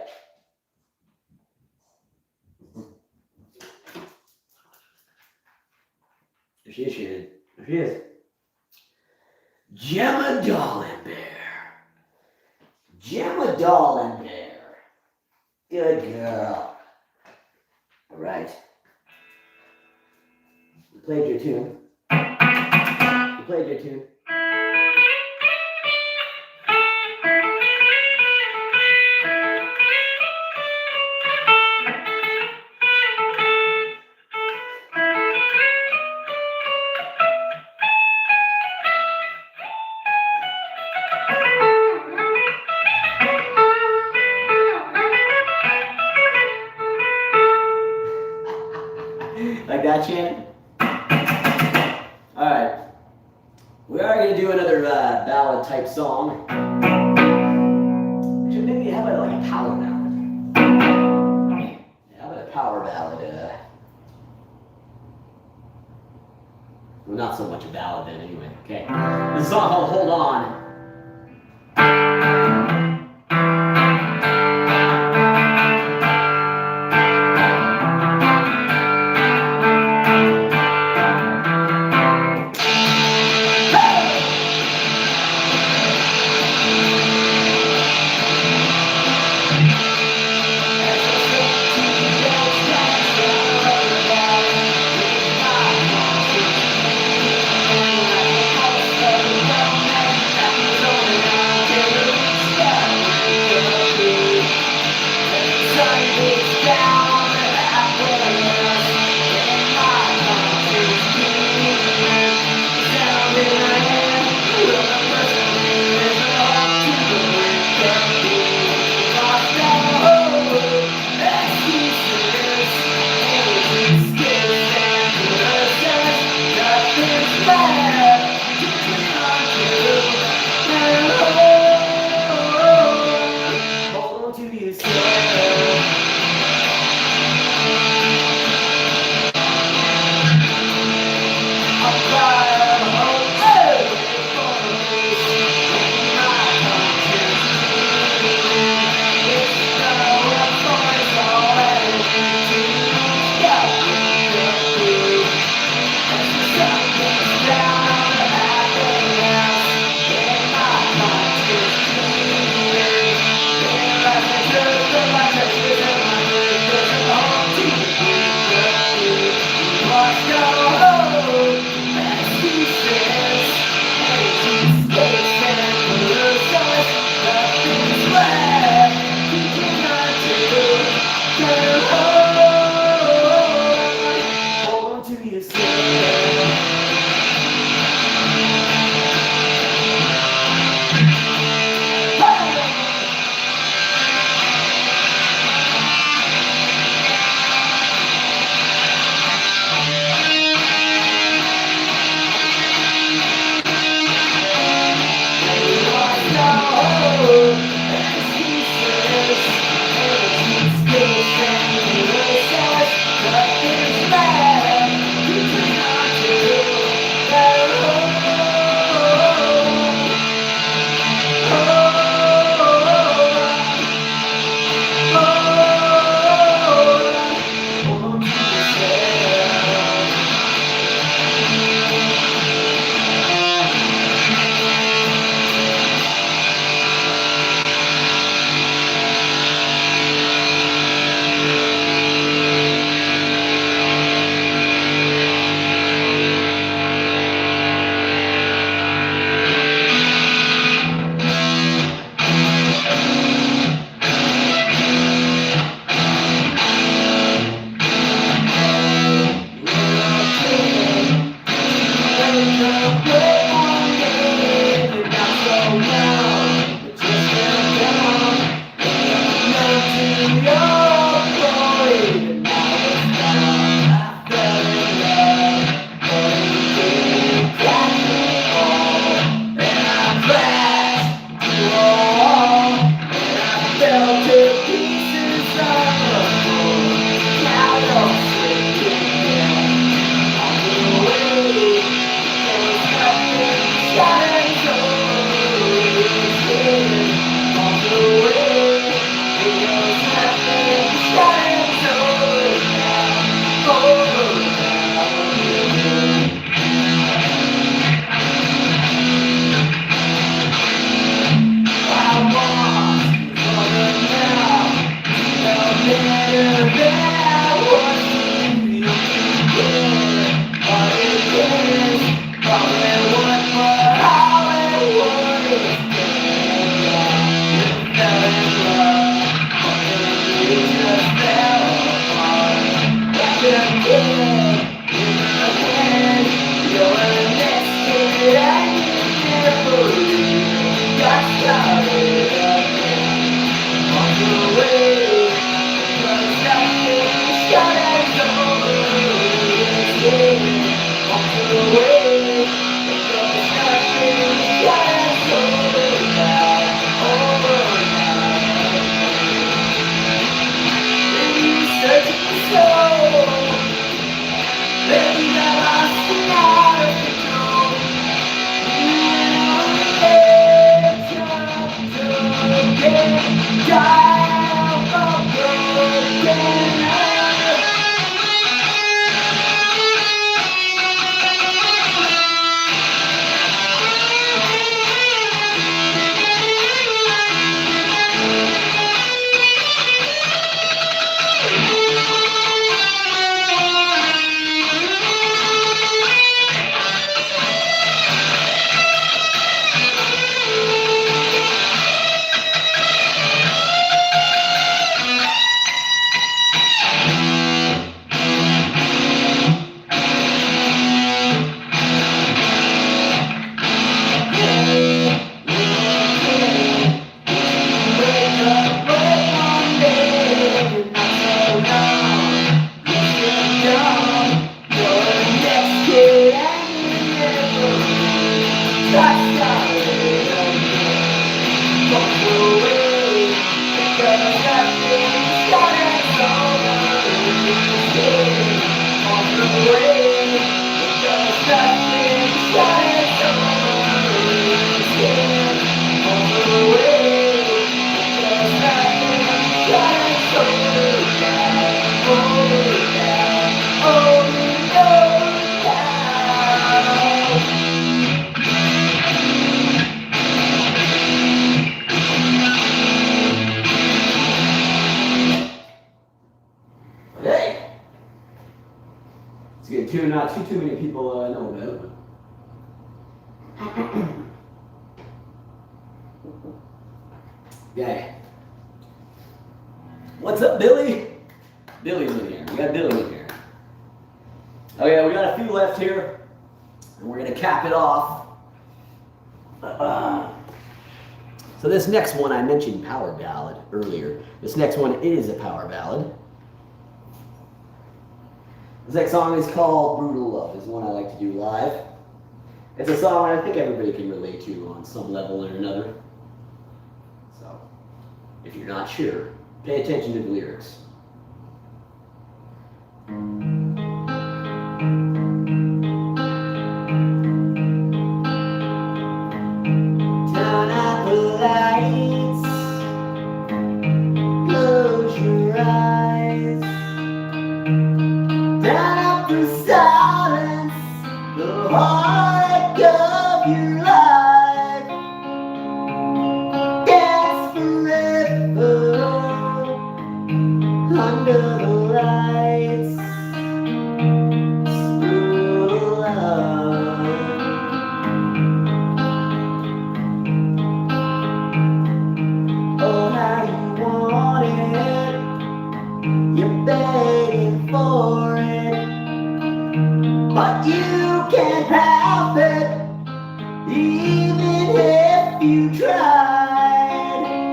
There she is. There she is. Gemma Dollenbear. Gemma Dollenbear. Good girl. All right. You played your tune. You played your tune. Like that, Shannon? All right. We are going to do another ballad type song. Actually, maybe how about like a power ballad? Yeah, how about a power ballad? Well, not so much a ballad then, anyway. Okay. This song called "Hold On." Not too many people know about it. Okay. What's up, Billy? Billy's in here. We got Billy in here. Okay, we got a few left here, and we're gonna cap it off. So this next one, I mentioned power ballad earlier. This next one is a power ballad. This next song is called Brutal Love. It's one I like to do live. It's a song I think everybody can relate to on some level or another. So, if you're not sure, pay attention to the lyrics. Turn out the lights, close your eyes. Turn up the silence, the heartache of your life. Dance forever under the lights. Brutal love. Oh, how you want it, you're begging for it, but you can't have Even if you tried,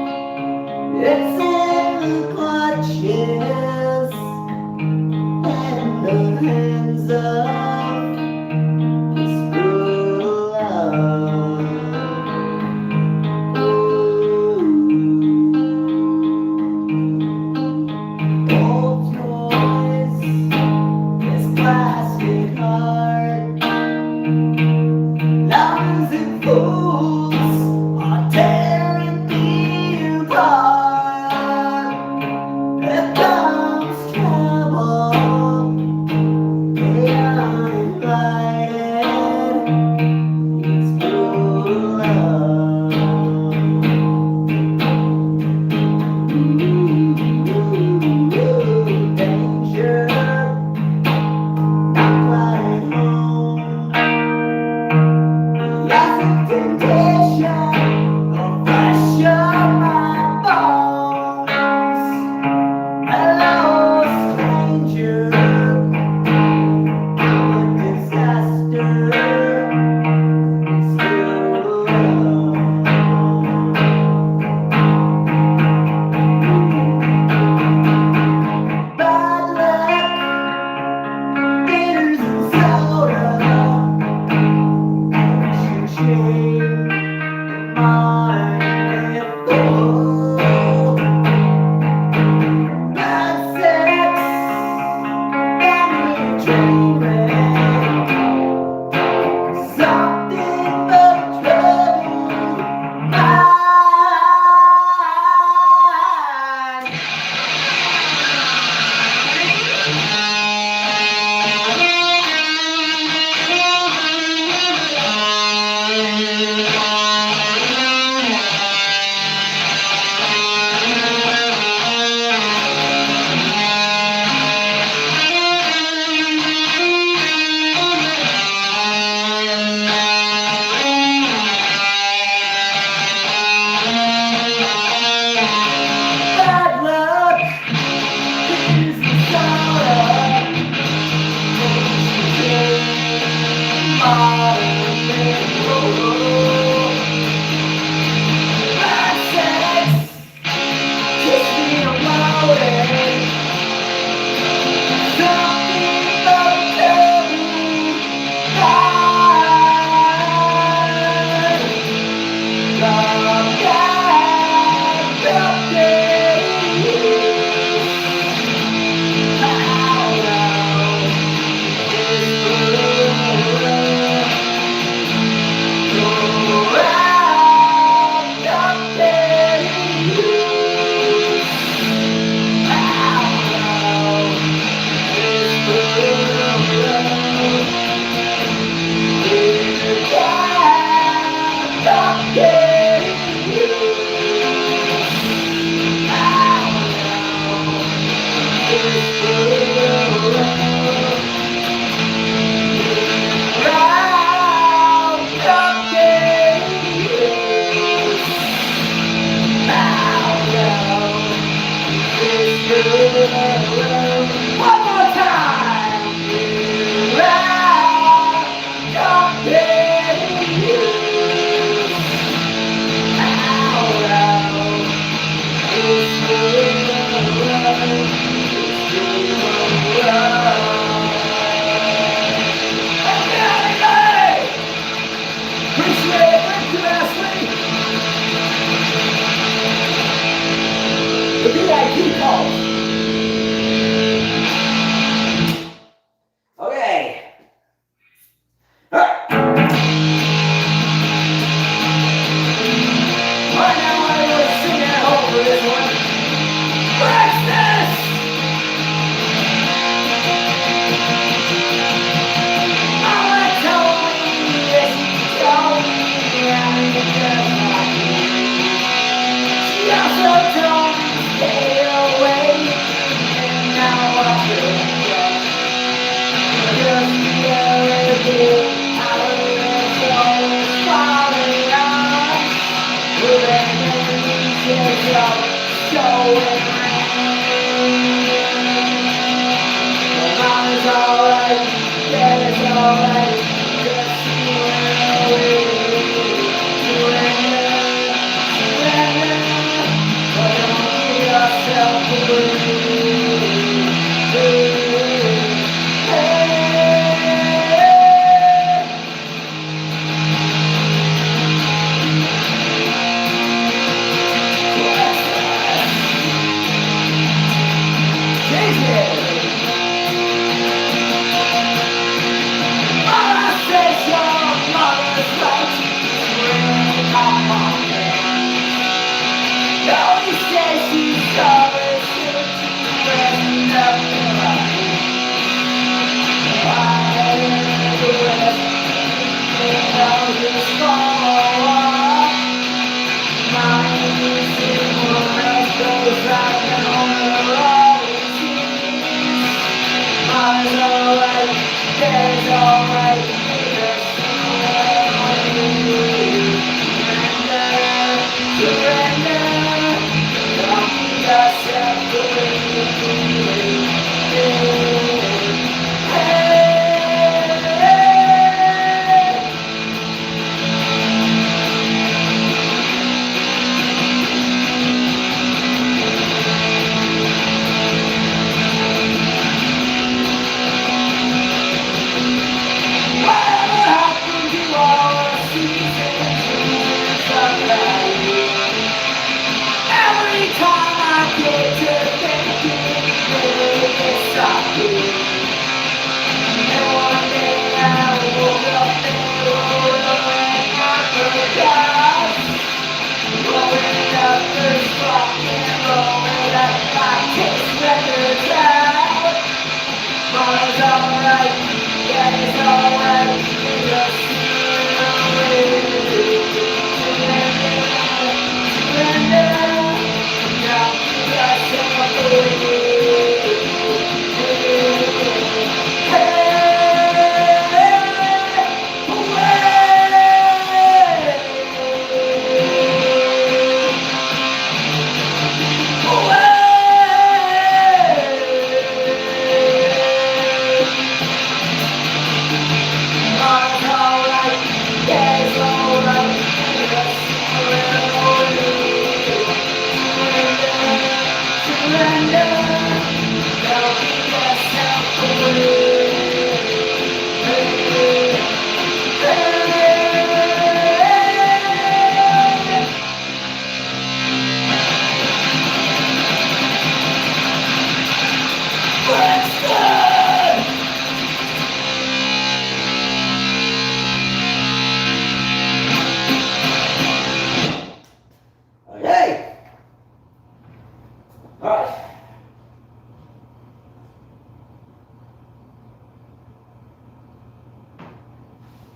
it's in the clutches and the hands of this cruel love. Old toys, this plastic heart, lovers and fools are tearing me apart. Here comes trouble, they are uninvited. It's cruel love. Danger, not right home. Lots of temptation, will pressure my bones. Hello, stranger, I'm a disaster. It's cruel love. Bad luck, bitters and soda. Shame in my full. Bad sex, got me dreaming something but troubled mind. Bad luck, bitters and soda, shame bad sex, kiss me unloaded, something but trouble, love died, love days, how now is forever.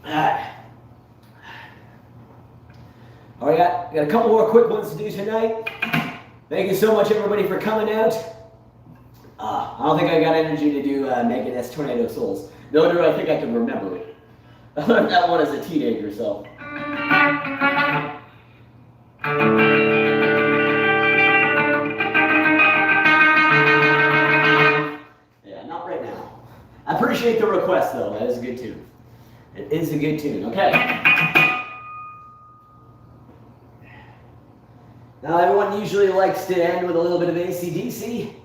Alright. Alright, got a couple more quick ones to do tonight. Thank you so much, everybody, for coming out. I don't think I got energy to do Megan S. Tornado Souls. No, do I think I can remember it. I learned that one as a teenager, so. Yeah, not right now. I appreciate the request, though. That is a good tune. It is a good tune. Okay. Now, everyone usually likes to end with a little bit of AC/DC.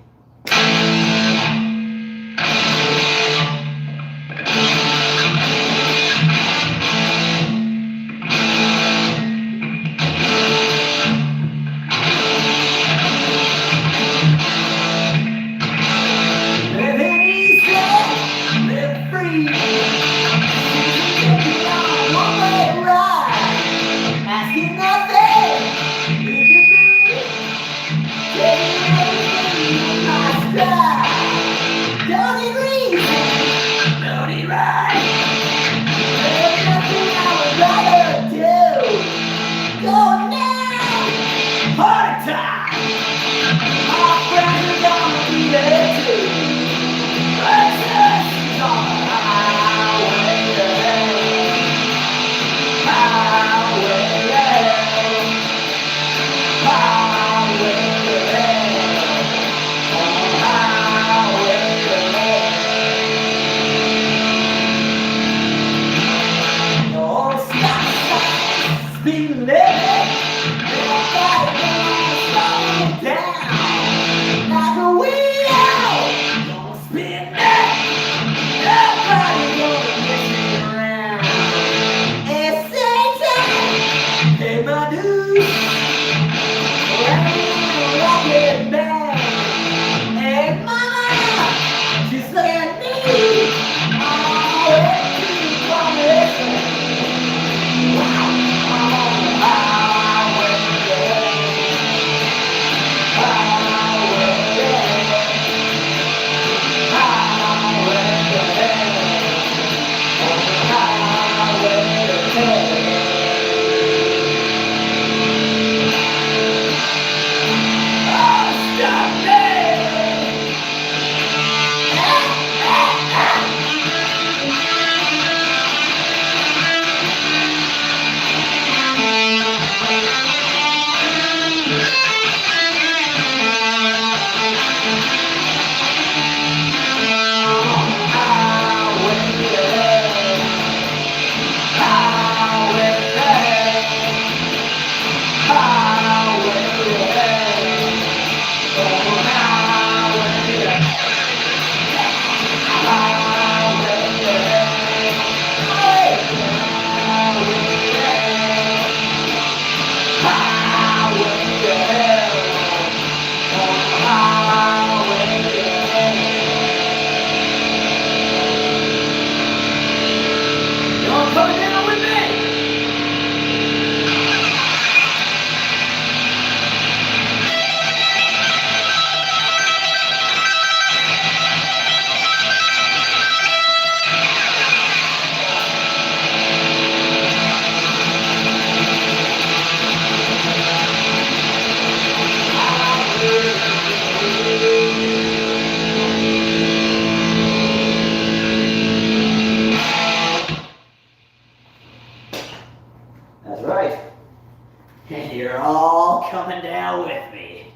You're all coming down with me.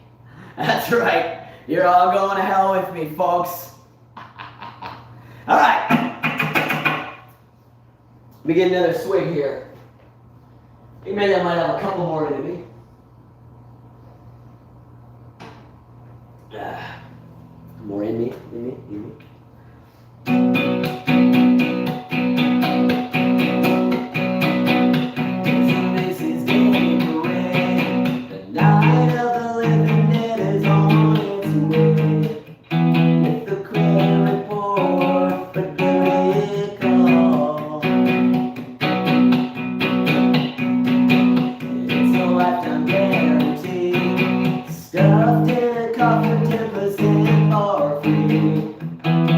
That's right. You're all going to hell with me, folks. All right. Let me get another swig here. Maybe I might have a couple more in me. More in me, in me, in me. Stuffed in a coffin, 10% for free.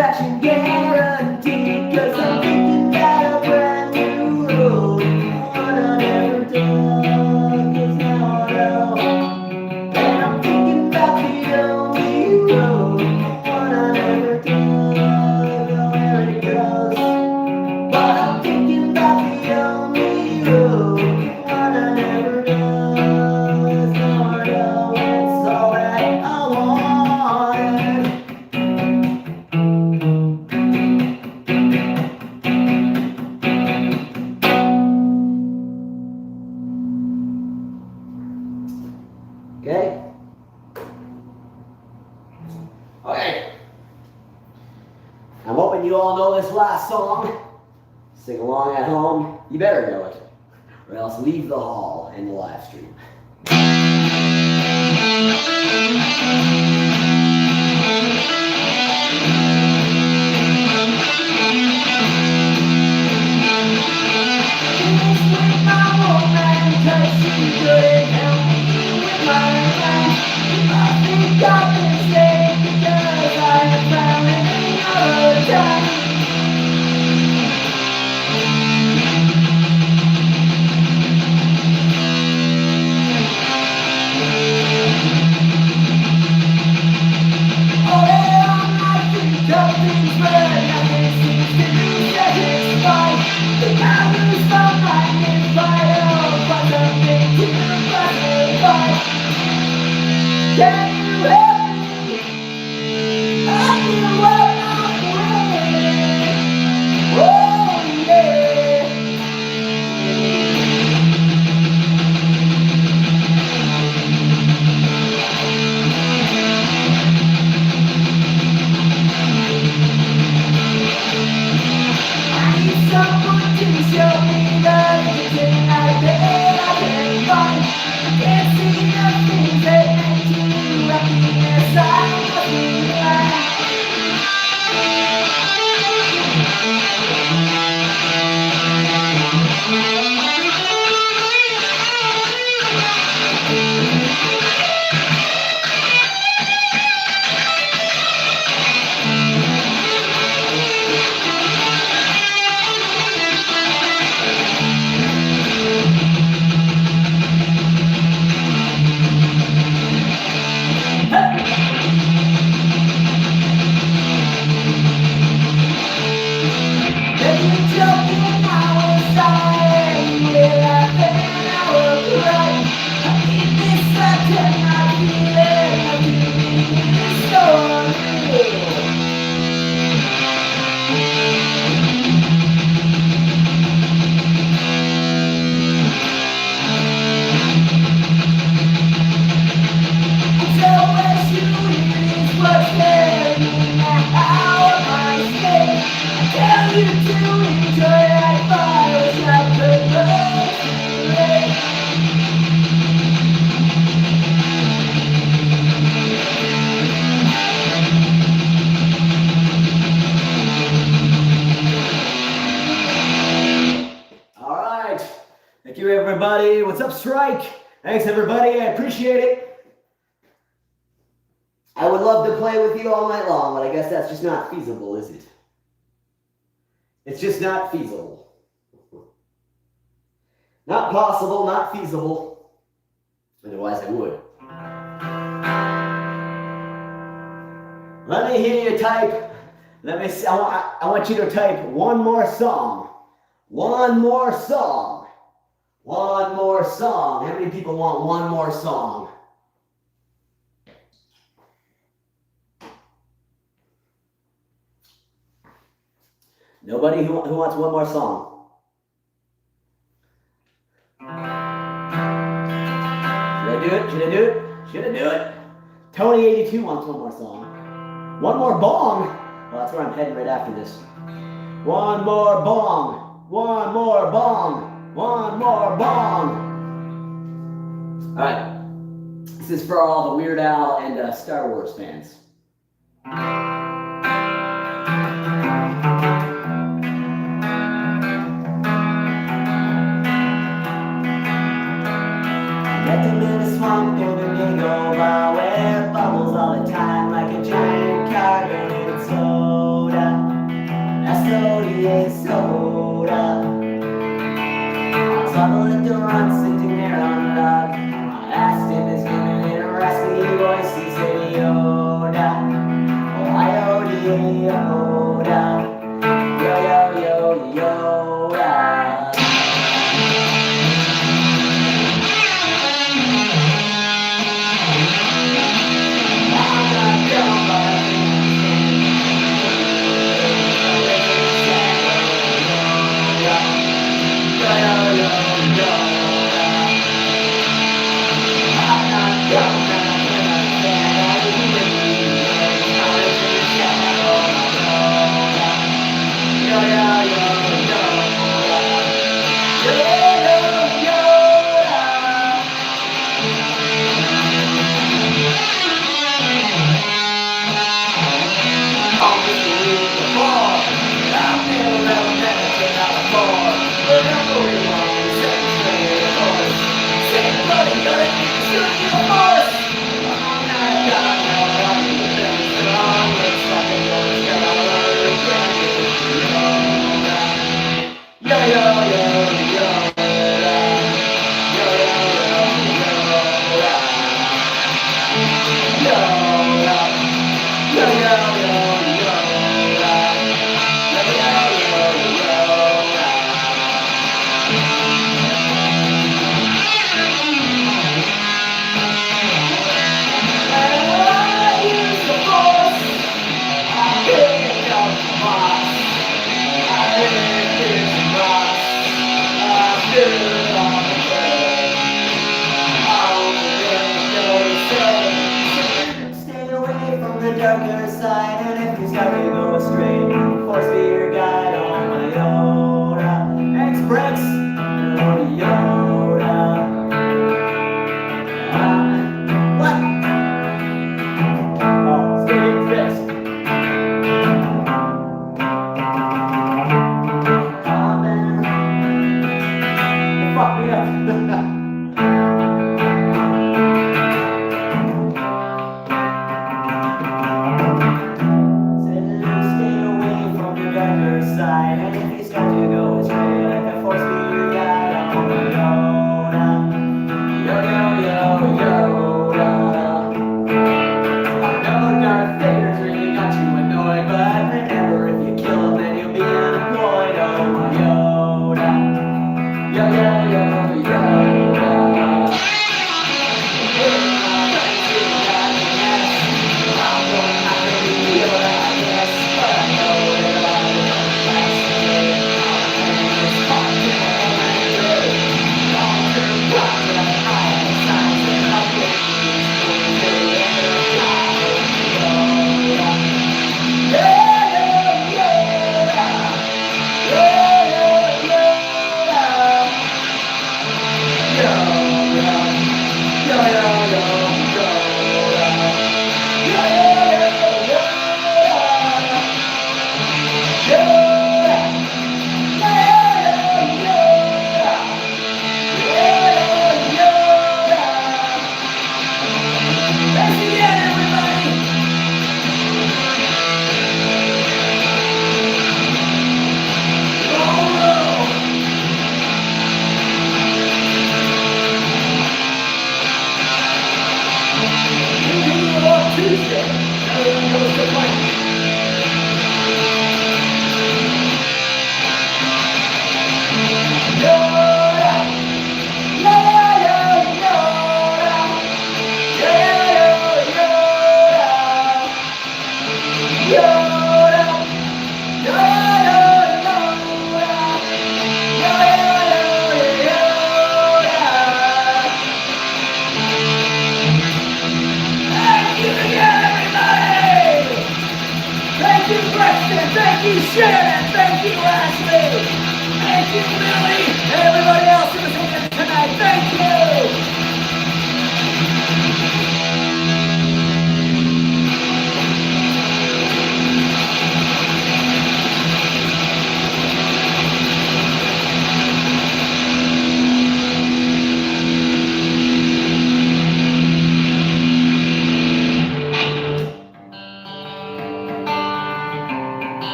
satisfaction guaranteed, 'cause I'm thinking about a brand new road, one I never done, 'cause now I know. And I'm thinking about the only road, one I never done, know where it goes. But I'm thinking about the only road, one I never done, 'cause now I know it's all that I wanted. Okay? Okay. I'm hoping you all know this last song. Sing along at home. You better know it, or else leave the hall and the live stream. Thank you, everybody. What's up, Strike? Thanks, everybody. I appreciate it. I would love to play with you all night long, but I guess that's just not feasible, is it? It's just not feasible. Not possible, not feasible. Otherwise, I would. Let me hear you type. Let me see. I want you to type one more song. One more song. One more song. How many people want one more song? Nobody who wants one more song? Should I do it? Should I do it? Should I do it? Tony82 wants one more song. One more bong? Well, that's where I'm heading right after this. One more bong. One more bong. One more bong. All right. This is for all the Weird Al and Star Wars fans. Met him in a swamp in a big old bar where bubbles all the time like a giant car and it slowed is soda. I saw the little run sitting there on a log. I asked him his name in a raspy voice. He said Yoda. Oh, Yoda. Yo, yo, yo, Yoda. Darker side, and if you start to go astray, force be your guide on my Yoda Express. Yoda. What? Oh, stay fixed. Oh man, you fucked me up. And if you start to go astray, like a force be your guide on my Yoda. Yo, yo, yo, Yoda. I know Darth Vader's really got you annoyed, but remember, if you kill him, then you'll be unemployed. Oh my Yoda. Yo, yo, yo, Yoda. Thank you, Shannon. Thank you, Ashley. Thank you, Millie. And everybody else who was here tonight. Thank you.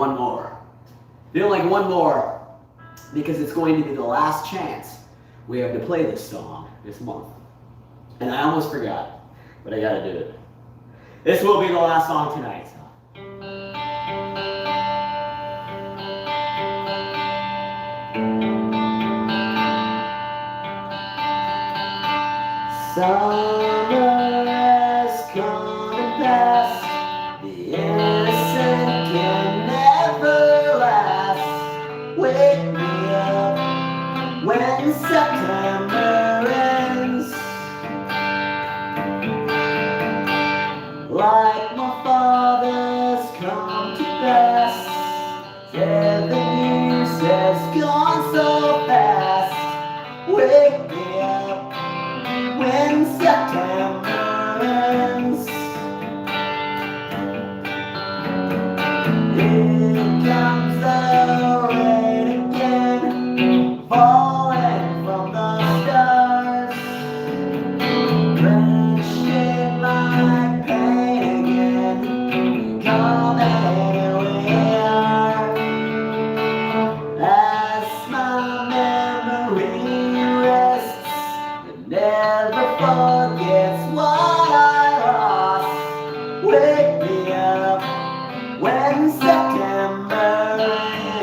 one more. Feeling like one more because it's going to be the last chance we have to play this song this month. And I almost forgot, but I gotta do it. This will be the last song tonight. Summer has come and passed. The innocent can never last. Wake me up when September ends. Like my father's come to pass. 7 years has gone so fast. Wake me up when September ends. Here comes the rain again, falling from the stars, drenching my pain again, coming here as my memory rests. It never forgets what I lost. Wake me up when September ends.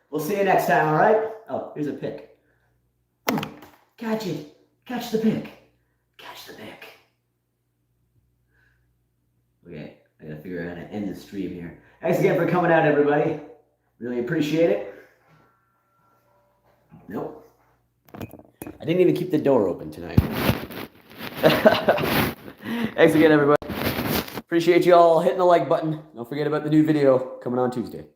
We'll see you next time, all right? Oh, here's a pick. Catch it. Catch the pick. Catch the pick. Okay. end the stream here. Thanks again for coming out, everybody. Really appreciate it. Nope. I didn't even keep the door open tonight. Thanks again, everybody. Appreciate you all hitting the like button. Don't forget about the new video coming on Tuesday.